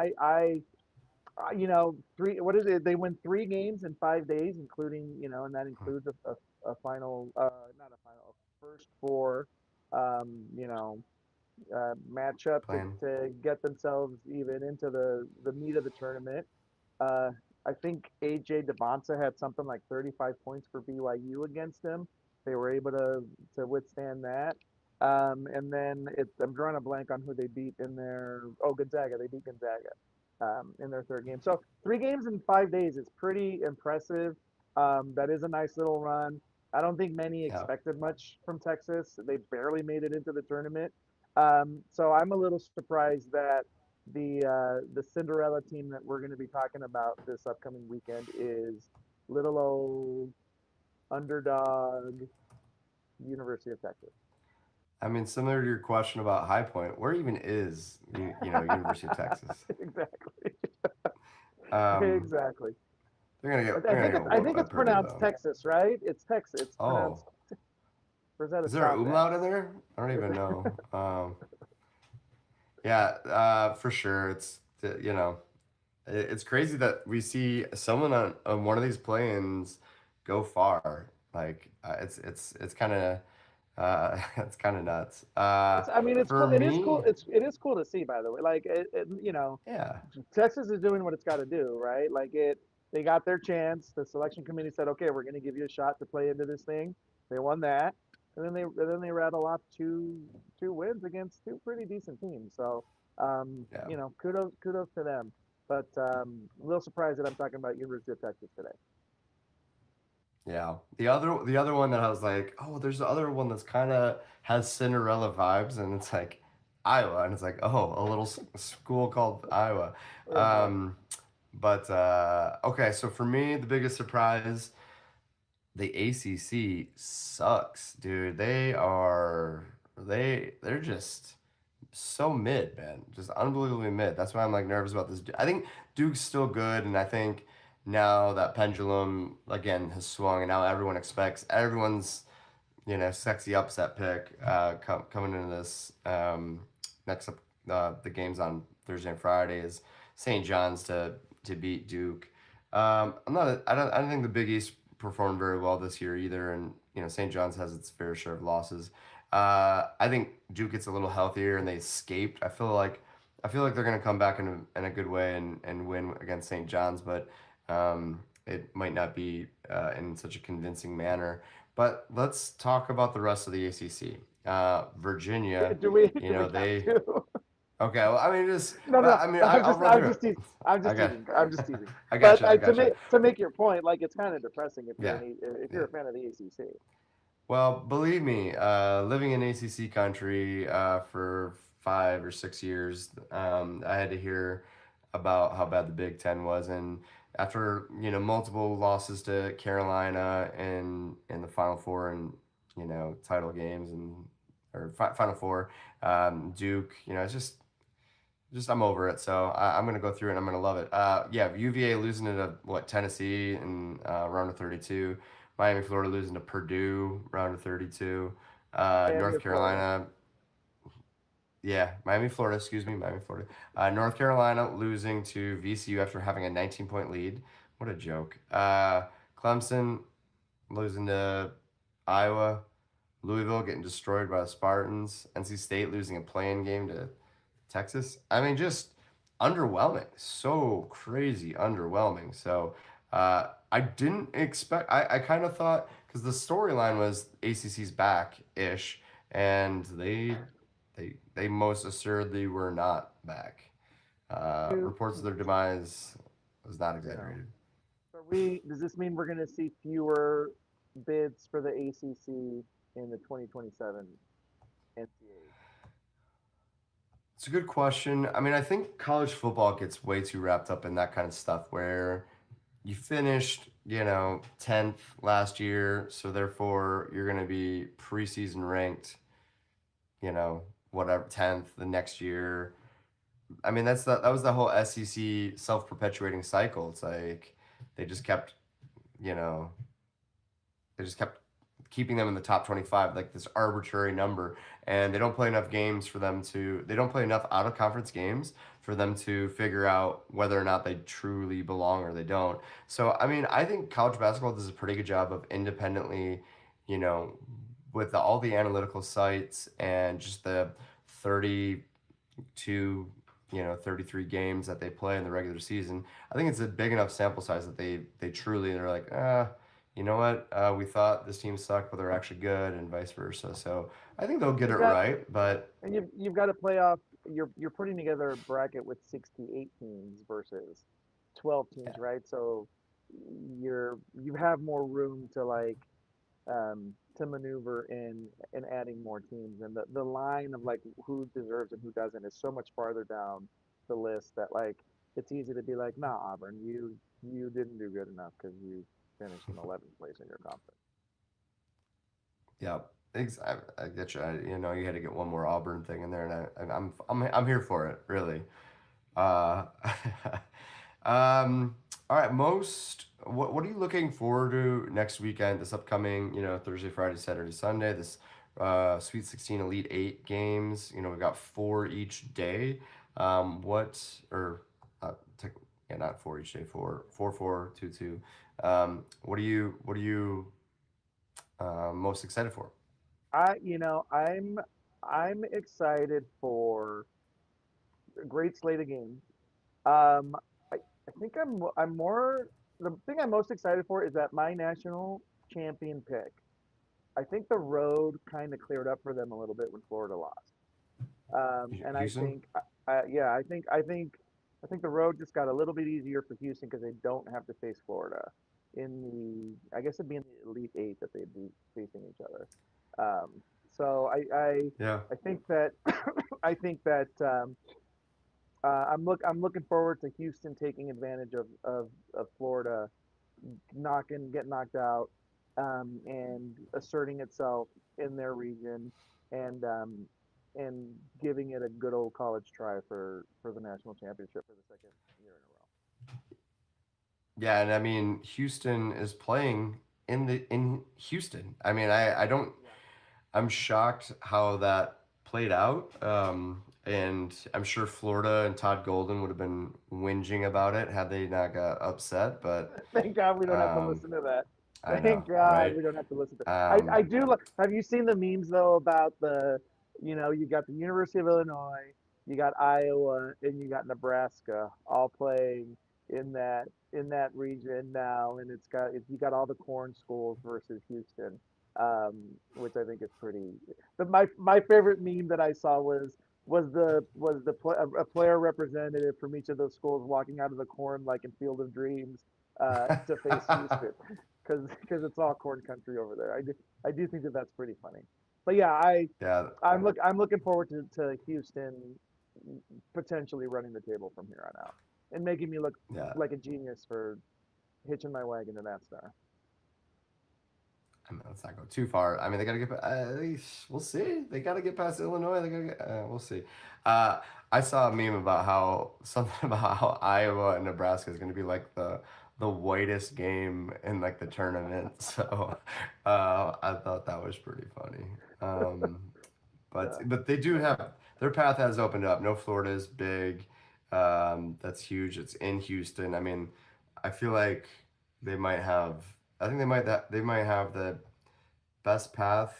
Speaker 2: you know, three. What is it? They win 3 games in 5 days, including and that includes a final, not a final, a first four, you know, matchup
Speaker 1: Plan.
Speaker 2: to get themselves even into the meat of the tournament. Uh, I think AJ Devonta had something like 35 points for BYU against them. They were able to withstand that. And then I'm drawing a blank on who they beat in their Gonzaga. They beat Gonzaga in their third game. So 3 games in 5 days is pretty impressive. That is a nice little run. I don't think many
Speaker 1: Yeah.
Speaker 2: expected much from Texas. They barely made it into the tournament. So I'm a little surprised that the Cinderella team that we're going to be talking about this upcoming weekend is little old underdog University of Texas.
Speaker 1: I mean, similar to your question about High Point, where even is University of Texas?
Speaker 2: Exactly.
Speaker 1: Um,
Speaker 2: Exactly.
Speaker 1: they're gonna get
Speaker 2: I
Speaker 1: whooped
Speaker 2: think
Speaker 1: by
Speaker 2: it's
Speaker 1: Purdue
Speaker 2: pronounced
Speaker 1: though.
Speaker 2: Texas, right? It's Texas. It's
Speaker 1: Oh,
Speaker 2: pronounced. Or is that a
Speaker 1: is there an
Speaker 2: stop
Speaker 1: umlaut in there? I don't even
Speaker 2: N?
Speaker 1: know. Yeah, for sure. It's crazy that we see someone on one of these planes go far. Like it's kind of it's kind of nuts.
Speaker 2: It's. I mean, it's
Speaker 1: For
Speaker 2: cool. It is
Speaker 1: me,
Speaker 2: cool. It is cool to see, by the way. Like
Speaker 1: yeah,
Speaker 2: Texas is doing what it's got to do, right? Like they got their chance. The selection committee said, okay, we're going to give you a shot to play into this thing. They won that, and then they rattle off two wins against two pretty decent teams. So,
Speaker 1: yeah,
Speaker 2: kudos to them. But a little surprised that I'm talking about University of Texas today.
Speaker 1: yeah. The other one that I was like, oh, there's the other one that's kind of has Cinderella vibes, and it's like Iowa, and it's like, oh, a little school called Iowa.
Speaker 2: Oh boy.
Speaker 1: Um, but okay, so for me, the biggest surprise, the ACC sucks, dude. They're just so mid, man. Just unbelievably mid. That's why I'm like nervous about this. I think Duke's still good, and I think now that pendulum again has swung, and now everyone expects everyone's sexy upset pick coming into this next up. The games on Thursday and Friday is St. John's to beat Duke. I'm not. I don't think the Big East performed very well this year either, and St. John's has its fair share of losses. I think Duke gets a little healthier and they escaped. I feel like they're going to come back in a good way and win against St. John's, but it might not be in such a convincing manner. But let's talk about the rest of the ACC. Virginia,
Speaker 2: Do we have
Speaker 1: they
Speaker 2: to?
Speaker 1: okay. Well, I mean, just
Speaker 2: No, no,
Speaker 1: I mean,
Speaker 2: no.
Speaker 1: I'll run
Speaker 2: I'm
Speaker 1: through
Speaker 2: just
Speaker 1: it.
Speaker 2: teasing. I'm
Speaker 1: I
Speaker 2: just
Speaker 1: got,
Speaker 2: teasing. I'm just teasing.
Speaker 1: I got
Speaker 2: But
Speaker 1: you. I got you.
Speaker 2: to make your point, like it's kind of depressing if
Speaker 1: Yeah,
Speaker 2: if you're
Speaker 1: yeah.
Speaker 2: a fan of the ACC.
Speaker 1: Well, believe me, living in ACC country for 5 or 6 years, I had to hear about how bad the Big Ten was, and after multiple losses to Carolina and in the Final Four and title games and or Final Four, Duke, it's just I'm over it. So I'm gonna go through it and I'm gonna love it. Yeah, UVA losing to what Tennessee in round of 32. Miami, Florida losing to Purdue round of 32.
Speaker 2: Miami
Speaker 1: North
Speaker 2: or Florida.
Speaker 1: Carolina, yeah, Miami, Florida. Excuse me, Miami, Florida. North Carolina losing to VCU after having a 19-point lead. What a joke. Clemson losing to Iowa. Louisville getting destroyed by the Spartans. NC State losing a playing game to Texas. I mean, just underwhelming. So crazy underwhelming. So I didn't expect. I kind of thought because the storyline was ACC's back ish, and they most assuredly were not back.
Speaker 2: You,
Speaker 1: Reports of their demise was not
Speaker 2: yeah.
Speaker 1: exaggerated.
Speaker 2: Are we? Does this mean we're going to see fewer bids for the ACC in the 2027 NCAA?
Speaker 1: It's a good question. I mean, I think college football gets way too wrapped up in that kind of stuff where you finished, 10th last year, so therefore you're going to be preseason ranked, whatever, 10th the next year. I mean, that was the whole SEC self-perpetuating cycle. It's like they just kept, you know, they just kept keeping them in the top 25, like this arbitrary number. And they don't play enough out of conference games for them to figure out whether or not they truly belong or they don't. So, I mean, I think college basketball does a pretty good job of independently, you know, with all the analytical sites and just the 32, 33 games that they play in the regular season. I think it's a big enough sample size that they're like, you know what? We thought this team sucked, but they're actually good, and vice versa. So I think they'll get it
Speaker 2: You've got
Speaker 1: right. But
Speaker 2: you've got a playoff. You're putting together a bracket with 68 teams versus 12 teams,
Speaker 1: yeah,
Speaker 2: right? So you have more room to maneuver in adding more teams, and the line of like who deserves and who doesn't is so much farther down the list that like it's easy to be like, nah, Auburn, you didn't do good enough because you finished in 11th place in your conference.
Speaker 1: yeah, I get you. You had to get one more Auburn thing in there, and I'm here for it, really. Uh, all right, what are you looking forward to next weekend? This upcoming, Thursday, Friday, Saturday, Sunday. This Sweet 16 Elite Eight games. We've got four each day. What or tech, yeah, not four each day. Four, 2, 2. What are you most excited for?
Speaker 2: I'm excited for a great slate of games. Um, I think I'm more the thing I'm most excited for is that my national champion pick. I think the road kind of cleared up for them a little bit when Florida lost. And I
Speaker 1: Houston?
Speaker 2: think, yeah, I think the road just got a little bit easier for Houston because they don't have to face Florida in I guess it'd be in the Elite Eight that they'd be facing each other. Um, so
Speaker 1: Yeah.
Speaker 2: I think that I think that I'm looking forward to Houston taking advantage of Florida getting knocked out, and asserting itself in their region, and and giving it a good old college try for the national championship for the second year in a row.
Speaker 1: Yeah, and I mean Houston is playing in Houston. I mean, I don't
Speaker 2: Yeah.
Speaker 1: I'm shocked how that played out. And I'm sure Florida and Todd Golden would have been whinging about it had they not got upset. But
Speaker 2: Thank God we don't have to
Speaker 1: um,
Speaker 2: listen to that.
Speaker 1: I know,
Speaker 2: Thank God
Speaker 1: right?
Speaker 2: we don't have to listen to. I
Speaker 1: Um,
Speaker 2: do. Have you seen the memes though about you got the University of Illinois, you got Iowa, and you got Nebraska all playing in that region now, and you got all the corn schools versus Houston, which I think is pretty. But my favorite meme that I saw was a player representative from each of those schools walking out of the corn like in Field of Dreams to face Houston because it's all corn country over there. I do think that that's pretty funny. But yeah,
Speaker 1: yeah,
Speaker 2: I'm looking forward to Houston potentially running the table from here on out and making me look
Speaker 1: yeah.
Speaker 2: like a genius for hitching my wagon to that star.
Speaker 1: I mean, let's not go too far. I mean, they got to get. We'll see. They got to get past Illinois. They got to get. We'll see. Uh, I saw a meme about how something about how Iowa and Nebraska is going to be like the whitest game in like the tournament. So I thought that was pretty funny. Um, but
Speaker 2: Yeah.
Speaker 1: but they do have their path has opened up. No, Florida is big. That's huge. It's in Houston. I mean, I feel like they might have. I think they might have the best path.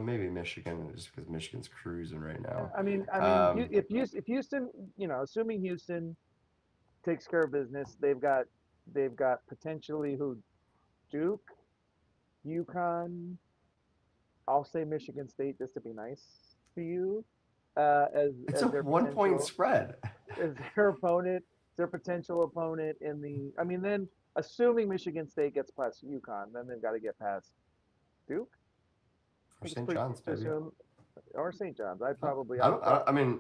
Speaker 1: Maybe Michigan, just because Michigan's cruising right
Speaker 2: Yeah,
Speaker 1: now.
Speaker 2: I mean,
Speaker 1: Um,
Speaker 2: if Houston, assuming Houston takes care of business, they've got potentially who Duke, UConn. I'll say Michigan State just to be nice to you, as
Speaker 1: it's a
Speaker 2: as their
Speaker 1: 1 point
Speaker 2: potential
Speaker 1: spread.
Speaker 2: as their opponent, their potential opponent in the. I mean, then assuming Michigan State gets past UConn, then they've got to get past Duke. I
Speaker 1: For
Speaker 2: think it's
Speaker 1: St.
Speaker 2: pretty
Speaker 1: John's,
Speaker 2: safe to
Speaker 1: maybe.
Speaker 2: assume, or St. John's. I'd
Speaker 1: No,
Speaker 2: probably,
Speaker 1: I
Speaker 2: I'd
Speaker 1: don't.
Speaker 2: pro.
Speaker 1: I mean,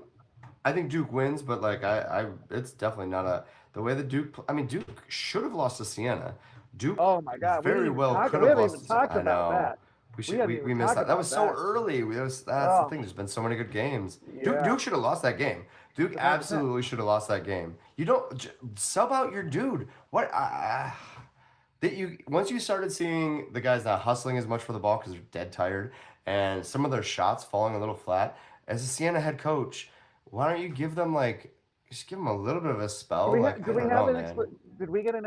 Speaker 1: I think Duke wins, but like it's definitely not a the way the Duke. I mean, Duke should have lost to Siena. Duke
Speaker 2: Oh my God,
Speaker 1: very well could
Speaker 2: we
Speaker 1: have
Speaker 2: haven't even
Speaker 1: lost to.
Speaker 2: talked
Speaker 1: I
Speaker 2: about
Speaker 1: know.
Speaker 2: that.
Speaker 1: We
Speaker 2: We
Speaker 1: should
Speaker 2: haven't even
Speaker 1: we missed
Speaker 2: talked
Speaker 1: that. That
Speaker 2: about
Speaker 1: was so
Speaker 2: that.
Speaker 1: early. That's the
Speaker 2: Oh
Speaker 1: thing. There's been so many good games.
Speaker 2: yeah,
Speaker 1: Duke should have lost that game. Duke
Speaker 2: 100%.
Speaker 1: absolutely should have lost that game. You don't sub out your dude. What? That you once you started seeing the guys not hustling as much for the ball because they're dead tired, and some of their shots falling a little flat. As a Siena head coach, why don't you give them like just give them a little bit of a spell? Like
Speaker 2: Do
Speaker 1: I
Speaker 2: we
Speaker 1: don't
Speaker 2: have
Speaker 1: know,
Speaker 2: an
Speaker 1: man.
Speaker 2: did we get an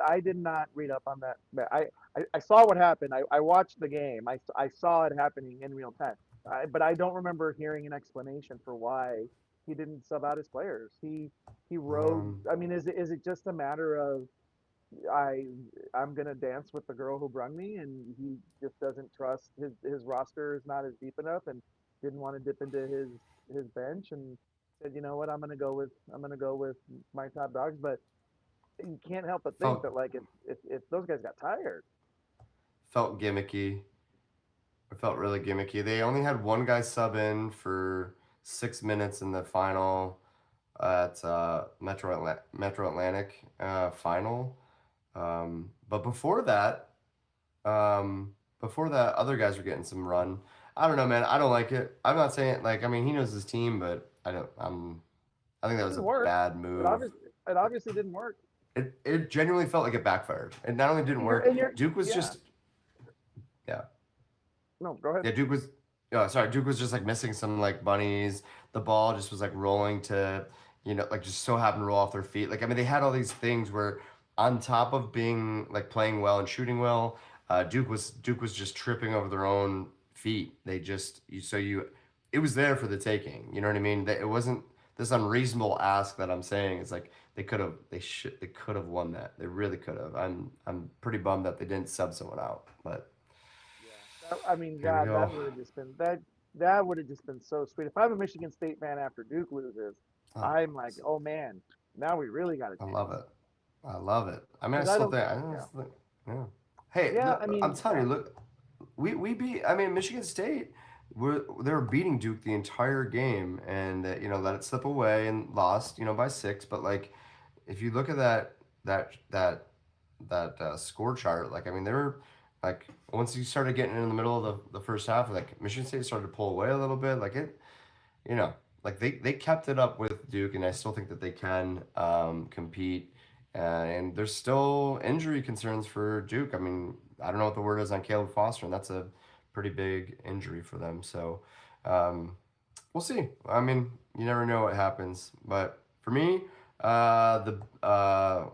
Speaker 2: I did not read up on that. I saw what happened. I watched the game. I saw it happening in real time. But I don't remember hearing an explanation for why he didn't sub out his players. He rode.
Speaker 1: Um,
Speaker 2: I mean, is it just a matter of I I'm gonna dance with the girl who brung me, and he just doesn't trust his roster is not as deep enough, and didn't want to dip into his bench, and said, you know what, I'm gonna go with my top dogs, but you can't help but think
Speaker 1: felt
Speaker 2: that like if those guys got tired.
Speaker 1: felt gimmicky. It felt really gimmicky. They only had one guy sub in for 6 minutes in the final at Metro Atlantic final. But before that, other guys were getting some run. I don't know, man. I don't like it. I'm not saying like I mean he knows his team, but I don't. I think that
Speaker 2: It
Speaker 1: was a
Speaker 2: didn't work.
Speaker 1: bad
Speaker 2: It
Speaker 1: move.
Speaker 2: obviously it obviously didn't work.
Speaker 1: It genuinely felt like it backfired. It not only didn't
Speaker 2: And you're
Speaker 1: work.
Speaker 2: and you're
Speaker 1: Duke was
Speaker 2: yeah.
Speaker 1: just yeah
Speaker 2: No, go ahead.
Speaker 1: yeah. Duke was sorry. Duke was just like missing some like bunnies. The ball just was like rolling to like just so happened to roll off their feet. Like I mean they had all these things where on top of being like playing well and shooting well, Duke was just tripping over their own feet. They just it was there for the taking. You know what I mean? It wasn't this unreasonable ask that I'm saying. It's like they could have won that. They really could have. I'm pretty bummed that they didn't sub someone out. But
Speaker 2: Yeah. I mean,
Speaker 1: here we
Speaker 2: God,
Speaker 1: go.
Speaker 2: that would have just been so sweet. If I'm a Michigan State fan after Duke loses,
Speaker 1: Oh,
Speaker 2: I'm like, oh man, now we really got a
Speaker 1: I
Speaker 2: chance.
Speaker 1: love it. I love it. I mean, I
Speaker 2: Because I
Speaker 1: still
Speaker 2: don't,
Speaker 1: think. I
Speaker 2: yeah,
Speaker 1: still think yeah. Hey,
Speaker 2: yeah. I
Speaker 1: I'm
Speaker 2: mean,
Speaker 1: telling
Speaker 2: yeah,
Speaker 1: you. Look, we beat. I mean, Michigan State. They were beating Duke the entire game, and let it slip away and lost. By 6. But like, if you look at that that that score chart, like I mean, they were like once you started getting in the middle of the first half, like Michigan State started to pull away a little bit. Like you know, like they kept it up with Duke, and I still think that they can compete. And there's still injury concerns for Duke. I mean, I don't know what the word is on Caleb Foster, and that's a pretty big injury for them. So um, we'll see. I mean, you never know what happens. But for me, the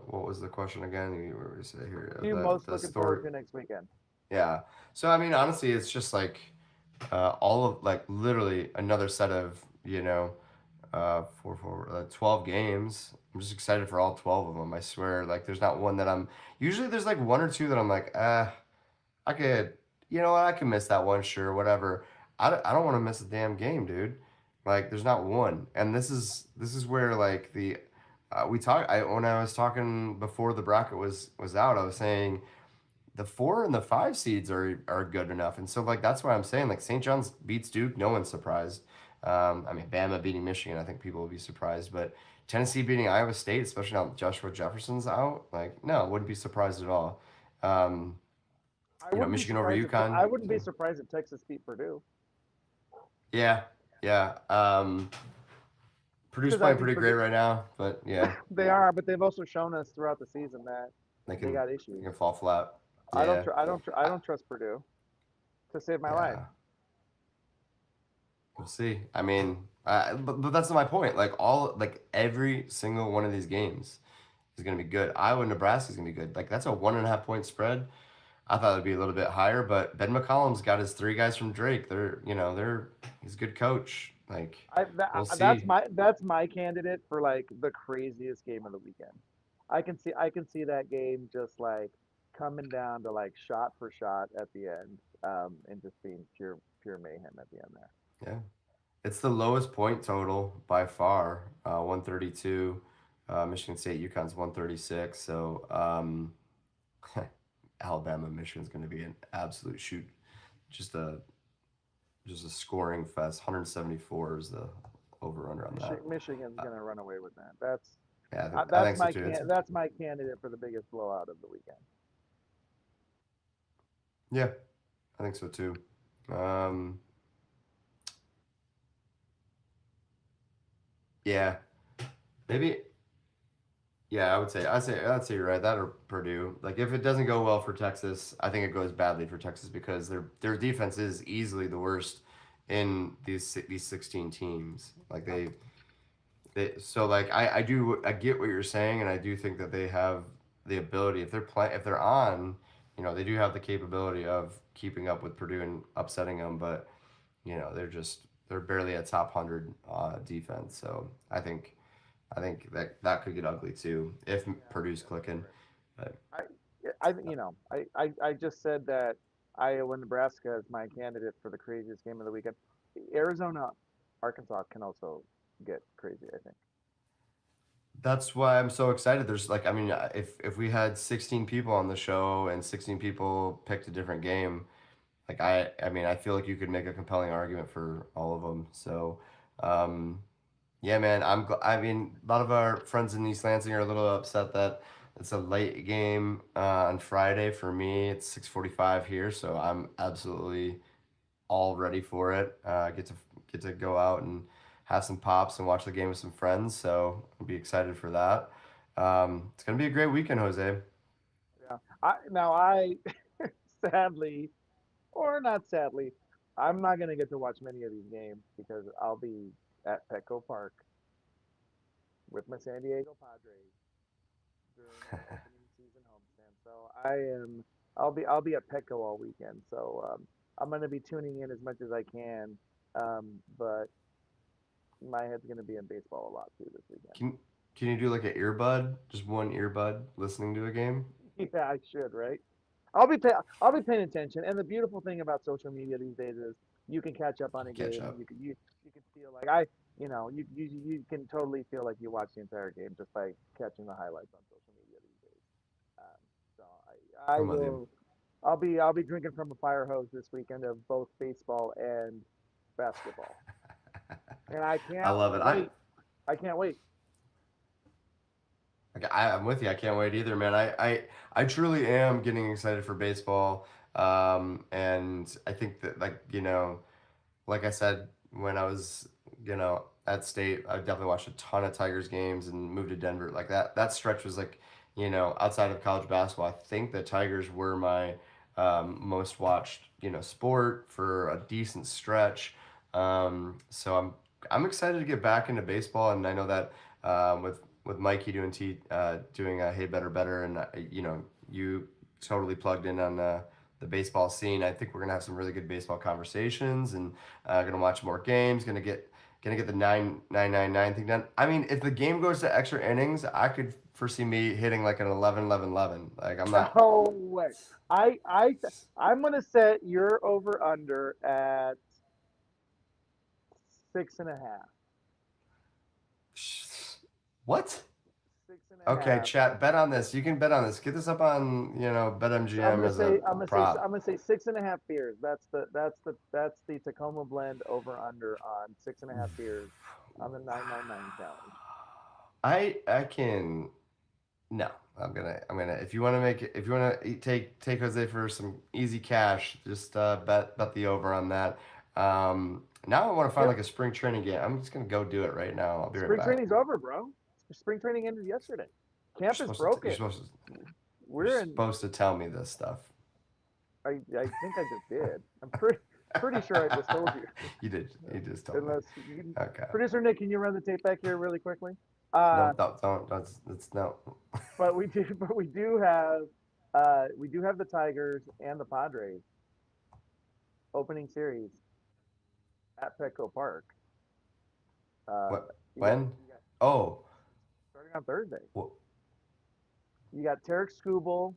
Speaker 1: what was the question again? You were say here
Speaker 2: What are you most
Speaker 1: the
Speaker 2: looking
Speaker 1: story.
Speaker 2: forward to next weekend?
Speaker 1: Yeah. So I mean, honestly, it's just like all of like literally another set of 12 games. I'm just excited for all 12 of them. I swear, like there's not one that I'm. Usually, there's like one or two that I'm like, I could, you know what, I can miss that one, sure, whatever. I don't want to miss a damn game, dude. Like, there's not one, and this is where like the we talk. I when I was talking before the bracket was out, I was saying the 4 and the 5 seeds are good enough, and so like that's why I'm saying like St. John's beats Duke, no one's surprised. I mean, Bama beating Michigan, I think people will be surprised, but Tennessee beating Iowa State, especially now Joshua Jefferson's out, like no, wouldn't be surprised at all. Um,
Speaker 2: I wouldn't be
Speaker 1: Michigan over
Speaker 2: surprised if
Speaker 1: UConn.
Speaker 2: I wouldn't be surprised if Texas beat Purdue
Speaker 1: Yeah, yeah. Purdue's
Speaker 2: because I
Speaker 1: playing
Speaker 2: think
Speaker 1: pretty great
Speaker 2: Purdue
Speaker 1: right now, but yeah,
Speaker 2: they are, but they've also shown us throughout the season that
Speaker 1: they
Speaker 2: they
Speaker 1: can
Speaker 2: got
Speaker 1: they
Speaker 2: issues.
Speaker 1: can fall flat.
Speaker 2: I don't
Speaker 1: Yeah,
Speaker 2: tr- I don't tr- I
Speaker 1: I,
Speaker 2: don't trust Purdue to save my life.
Speaker 1: yeah. We'll see. I mean, but that's not my point. Like every single one of these games is gonna be good. Iowa Nebraska is gonna be good. Like that's a 1.5 point spread. I thought it'd be a little bit higher, but Ben McCollum's got his 3 guys from Drake. He's a good coach. Like we'll see.
Speaker 2: That's my candidate for like the craziest game of the weekend. I can see that game just like coming down to like shot for shot at the end, and just being pure mayhem at the end there.
Speaker 1: Yeah. It's the lowest point total by far, 132. Michigan State, UConn's 136. So Alabama, Michigan's going to be an absolute shoot, just a just a scoring fest. 174 is the over under on that.
Speaker 2: Michigan's
Speaker 1: Uh,
Speaker 2: gonna run away with that. That's
Speaker 1: yeah, I
Speaker 2: that's
Speaker 1: think so
Speaker 2: my
Speaker 1: too.
Speaker 2: that's my candidate for the biggest blowout of the weekend.
Speaker 1: Yeah, I think so too. Um, yeah, maybe. Yeah, I'd say you're right. That or Purdue. Like if it doesn't go well for Texas, I think it goes badly for Texas because their defense is easily the worst in these 16 teams. Like they so like I get what you're saying, and I do think that they have the ability if they're on, they do have the capability of keeping up with Purdue and upsetting them, but they're barely a top 100 defense. So I think that could get ugly too if
Speaker 2: Yeah, I think
Speaker 1: Purdue's
Speaker 2: that's
Speaker 1: clicking.
Speaker 2: fair.
Speaker 1: But
Speaker 2: I yeah, I just said that Iowa Nebraska is my candidate for the craziest game of the weekend. Arizona Arkansas can also get crazy, I think.
Speaker 1: that's why I'm so excited. There's like, I mean, if we had 16 people on the show and 16 people picked a different game, like I mean, I feel like you could make a compelling argument for all of them. So, um, yeah, man, I mean, a lot of our friends in East Lansing are a little upset that it's a late game on Friday. For me, it's 6:45 here, so I'm absolutely all ready for it. Get to go out and have some pops and watch the game with some friends. So I'll be excited for that. It's gonna be a great weekend, Jose.
Speaker 2: Yeah. I sadly or not sadly, I'm not gonna get to watch many of these games because I'll be at Petco Park with my San Diego Padres during their opening season homestand. So I'll be at Petco all weekend. So I'm gonna be tuning in as much as I can. But my head's gonna be in baseball a lot too this weekend.
Speaker 1: Can can you do like an earbud, just one earbud, listening to a game?
Speaker 2: Yeah, I should, right? I'll be paying attention. And the beautiful thing about social media these days is you can catch up on a
Speaker 1: Catch
Speaker 2: game and
Speaker 1: up.
Speaker 2: you can feel like you can totally feel like you watched the entire game just by catching the highlights on social media these days. So I
Speaker 1: I'm with you.
Speaker 2: will I'll be drinking from a fire hose this weekend of both baseball and basketball. And I
Speaker 1: I
Speaker 2: can't
Speaker 1: love it.
Speaker 2: wait. I can't wait.
Speaker 1: I'm with you. I can't wait either, man. I truly am getting excited for baseball. And I think that like I said, when I was, at state, I definitely watched a ton of Tigers games and moved to Denver. Like that stretch was like, outside of college basketball, I think the Tigers were my most watched, sport for a decent stretch. So I'm excited to get back into baseball, and I know that with Mikey doing Hey Better Better, and you totally plugged in on the baseball scene. I think we're gonna have some really good baseball conversations, and gonna watch more games. Gonna get the 9-9-9-9 thing done. I mean, if the game goes to extra innings, I could foresee me hitting like an 11-11-11. Like I'm not.
Speaker 2: Oh wait, I'm gonna set your over under at 6.5.
Speaker 1: What?
Speaker 2: Six and a
Speaker 1: Okay,
Speaker 2: half.
Speaker 1: chat. Bet on this. You can bet on this. Get this up on
Speaker 2: I'm
Speaker 1: BetMGM
Speaker 2: gonna
Speaker 1: as a
Speaker 2: say I'm gonna say I'm
Speaker 1: prop.
Speaker 2: gonna say 6.5 beers. That's the Tacoma blend over under on 6.5 beers on the 999 challenge.
Speaker 1: I can no. I'm gonna if you want to make it if you want to take Jose for some easy cash, just bet the over on that. Now I want to find
Speaker 2: Yep.
Speaker 1: like a spring training game. I'm just gonna go do it right now. I'll be right
Speaker 2: Spring
Speaker 1: back.
Speaker 2: training's over, bro. Spring training ended yesterday. Camp is
Speaker 1: You're
Speaker 2: broken.
Speaker 1: supposed to you're
Speaker 2: We're in.
Speaker 1: supposed to tell me this stuff.
Speaker 2: I think I just did. I'm pretty sure I just told you.
Speaker 1: You did. You just told me.
Speaker 2: Unless you can,
Speaker 1: Okay.
Speaker 2: producer Nick, can you run the tape back here really quickly?
Speaker 1: No,
Speaker 2: Uh,
Speaker 1: don't. That's no.
Speaker 2: but we do, but we do have the Tigers and the Padres opening series at Petco Park. Uh,
Speaker 1: What?
Speaker 2: you got
Speaker 1: When?
Speaker 2: you got
Speaker 1: Oh,
Speaker 2: starting on Thursday.
Speaker 1: wh-
Speaker 2: You got Tarek Skubal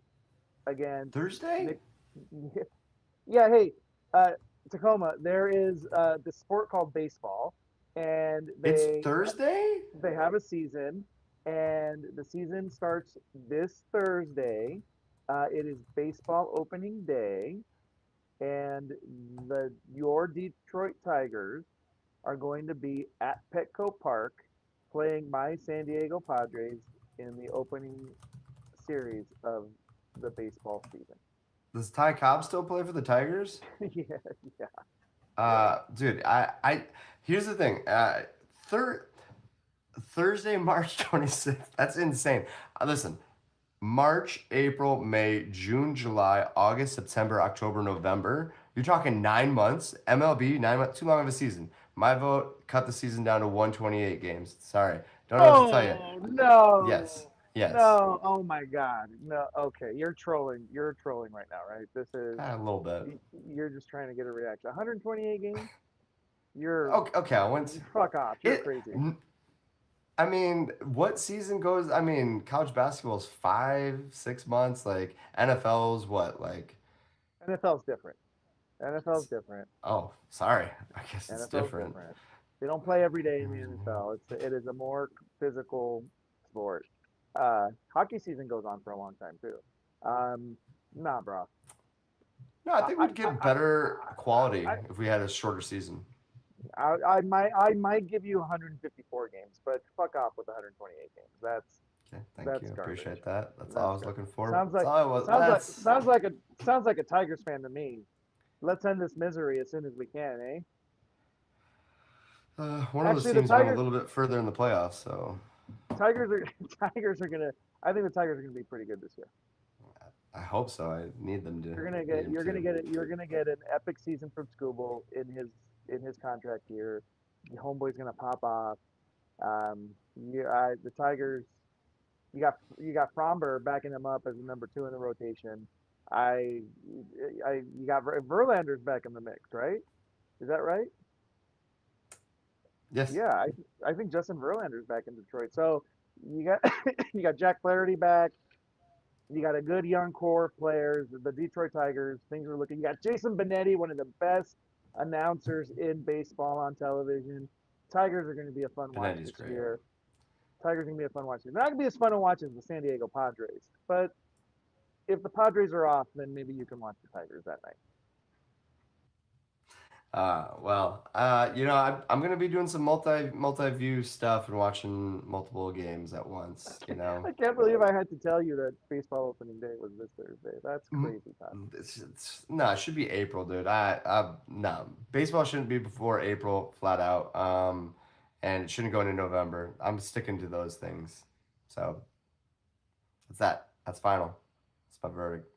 Speaker 2: against
Speaker 1: Thursday?
Speaker 2: Nick. Yeah, hey, uh, Tacoma. There is the sport called baseball, and
Speaker 1: It's Thursday?
Speaker 2: they have a season, and the season starts this Thursday. It is baseball opening day, and the your Detroit Tigers are going to be at Petco Park playing my San Diego Padres in the opening series of the baseball season.
Speaker 1: Does Ty Cobb still play for the Tigers?
Speaker 2: Yeah, yeah, yeah.
Speaker 1: Dude, here's the thing. Thir- Thursday, March 26th. That's insane. Listen, March, April, May, June, July, August, September, October, November. You're talking 9 months. MLB, 9 months, too long of a season. My vote, cut the season down to 128 games. Sorry. Don't know what to tell you.
Speaker 2: Oh
Speaker 1: Yes.
Speaker 2: no.
Speaker 1: Yes.
Speaker 2: No, oh my God. No, okay. You're trolling. You're trolling right now, right? This is
Speaker 1: A little bit.
Speaker 2: you're just trying to get a reaction. 128 games? You're
Speaker 1: Okay, okay, I went.
Speaker 2: fuck off. You're
Speaker 1: It.
Speaker 2: crazy.
Speaker 1: I mean, what season goes? I mean, college basketball is 5, 6 months. Like NFL's what? Like,
Speaker 2: NFL's different. NFL's different.
Speaker 1: oh, sorry. I guess it's
Speaker 2: NFL's
Speaker 1: different.
Speaker 2: different. They don't play every day in the NFL. It is a more physical sport. Hockey season goes on for a long time too. Um, nah, bro.
Speaker 1: No, I
Speaker 2: I,
Speaker 1: think
Speaker 2: I,
Speaker 1: we'd get
Speaker 2: I,
Speaker 1: better quality
Speaker 2: I,
Speaker 1: if we had a shorter season.
Speaker 2: I might give you 154 games, but fuck off with 128 games.
Speaker 1: Okay, thank
Speaker 2: That's
Speaker 1: you.
Speaker 2: garbage.
Speaker 1: Appreciate that. That's all I
Speaker 2: That's
Speaker 1: was looking
Speaker 2: garbage.
Speaker 1: for.
Speaker 2: Sounds
Speaker 1: That's
Speaker 2: like
Speaker 1: all I was.
Speaker 2: sounds like
Speaker 1: That's
Speaker 2: sounds like a Tigers fan to me. Let's end this misery as soon as we can, eh?
Speaker 1: one of those
Speaker 2: Actually, the
Speaker 1: teams went a
Speaker 2: Tigers
Speaker 1: little bit further in the playoffs, so
Speaker 2: Tigers are Tigers are gonna. I think the Tigers are gonna be pretty good this year.
Speaker 1: I hope so. I need them to.
Speaker 2: You're gonna
Speaker 1: Need
Speaker 2: get
Speaker 1: them
Speaker 2: you're gonna
Speaker 1: to.
Speaker 2: get it. You're gonna get an epic season from Scooble in his contract year. The homeboy's gonna pop off. The Tigers. You got Fromber backing him up as the number two in the rotation. I, you got Verlander's back in the mix, right? Is that right?
Speaker 1: Yes.
Speaker 2: Yeah, I think Justin Verlander's back in Detroit. So you got you got Jack Flaherty back. You got a good young core of players. The Detroit Tigers, things are looking. You got Jason Benetti, one of the best announcers in baseball on television. Tigers are going to be a fun watch
Speaker 1: Benetti's
Speaker 2: this
Speaker 1: great.
Speaker 2: year. Tigers are going to be a fun watch. They're not going to be as fun to watch as the San Diego Padres, but if the Padres are off, then maybe you can watch the Tigers that night.
Speaker 1: I'm gonna be doing some multi view stuff and watching multiple games at once.
Speaker 2: I can't believe I had to tell you that baseball opening day was this Thursday. That's
Speaker 1: Mm,
Speaker 2: crazy, Todd.
Speaker 1: no, it should be April, dude. No, baseball shouldn't be before April, flat out. And it shouldn't go into November. I'm sticking to those things. So that's that. That's final. That's my verdict.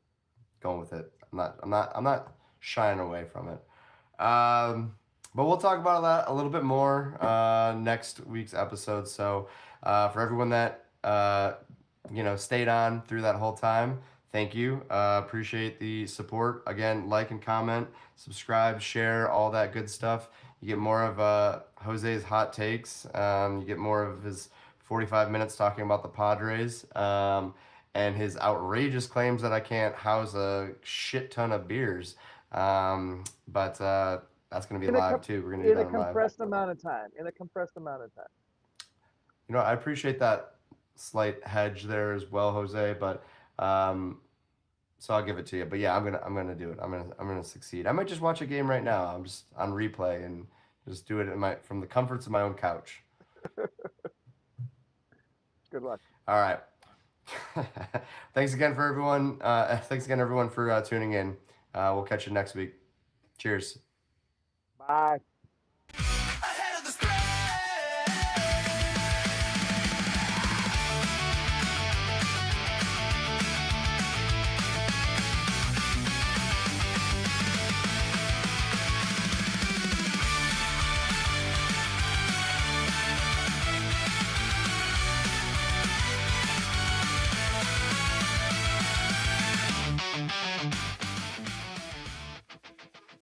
Speaker 1: going with it. I'm not shying away from it. But we'll talk about that a little bit more next week's episode. So for everyone that stayed on through that whole time, thank you. Appreciate the support. Again, like and comment, subscribe, share, all that good stuff. You get more of Jose's hot takes. You get more of his 45 minutes talking about the Padres. And his outrageous claims that I can't house a shit ton of beers. But that's going to be live too. We're going to do
Speaker 2: in a
Speaker 1: that on live.
Speaker 2: compressed amount of time. In a compressed amount of time.
Speaker 1: I appreciate that slight hedge there as well, Jose. But so I'll give it to you. But yeah, I'm gonna do it. I'm gonna succeed. I might just watch a game right now. I'm just on replay and just do it from the comforts of my own couch.
Speaker 2: Good luck.
Speaker 1: All right. Thanks again for everyone. Thanks again everyone for tuning in. We'll catch you next week. Cheers.
Speaker 2: Bye.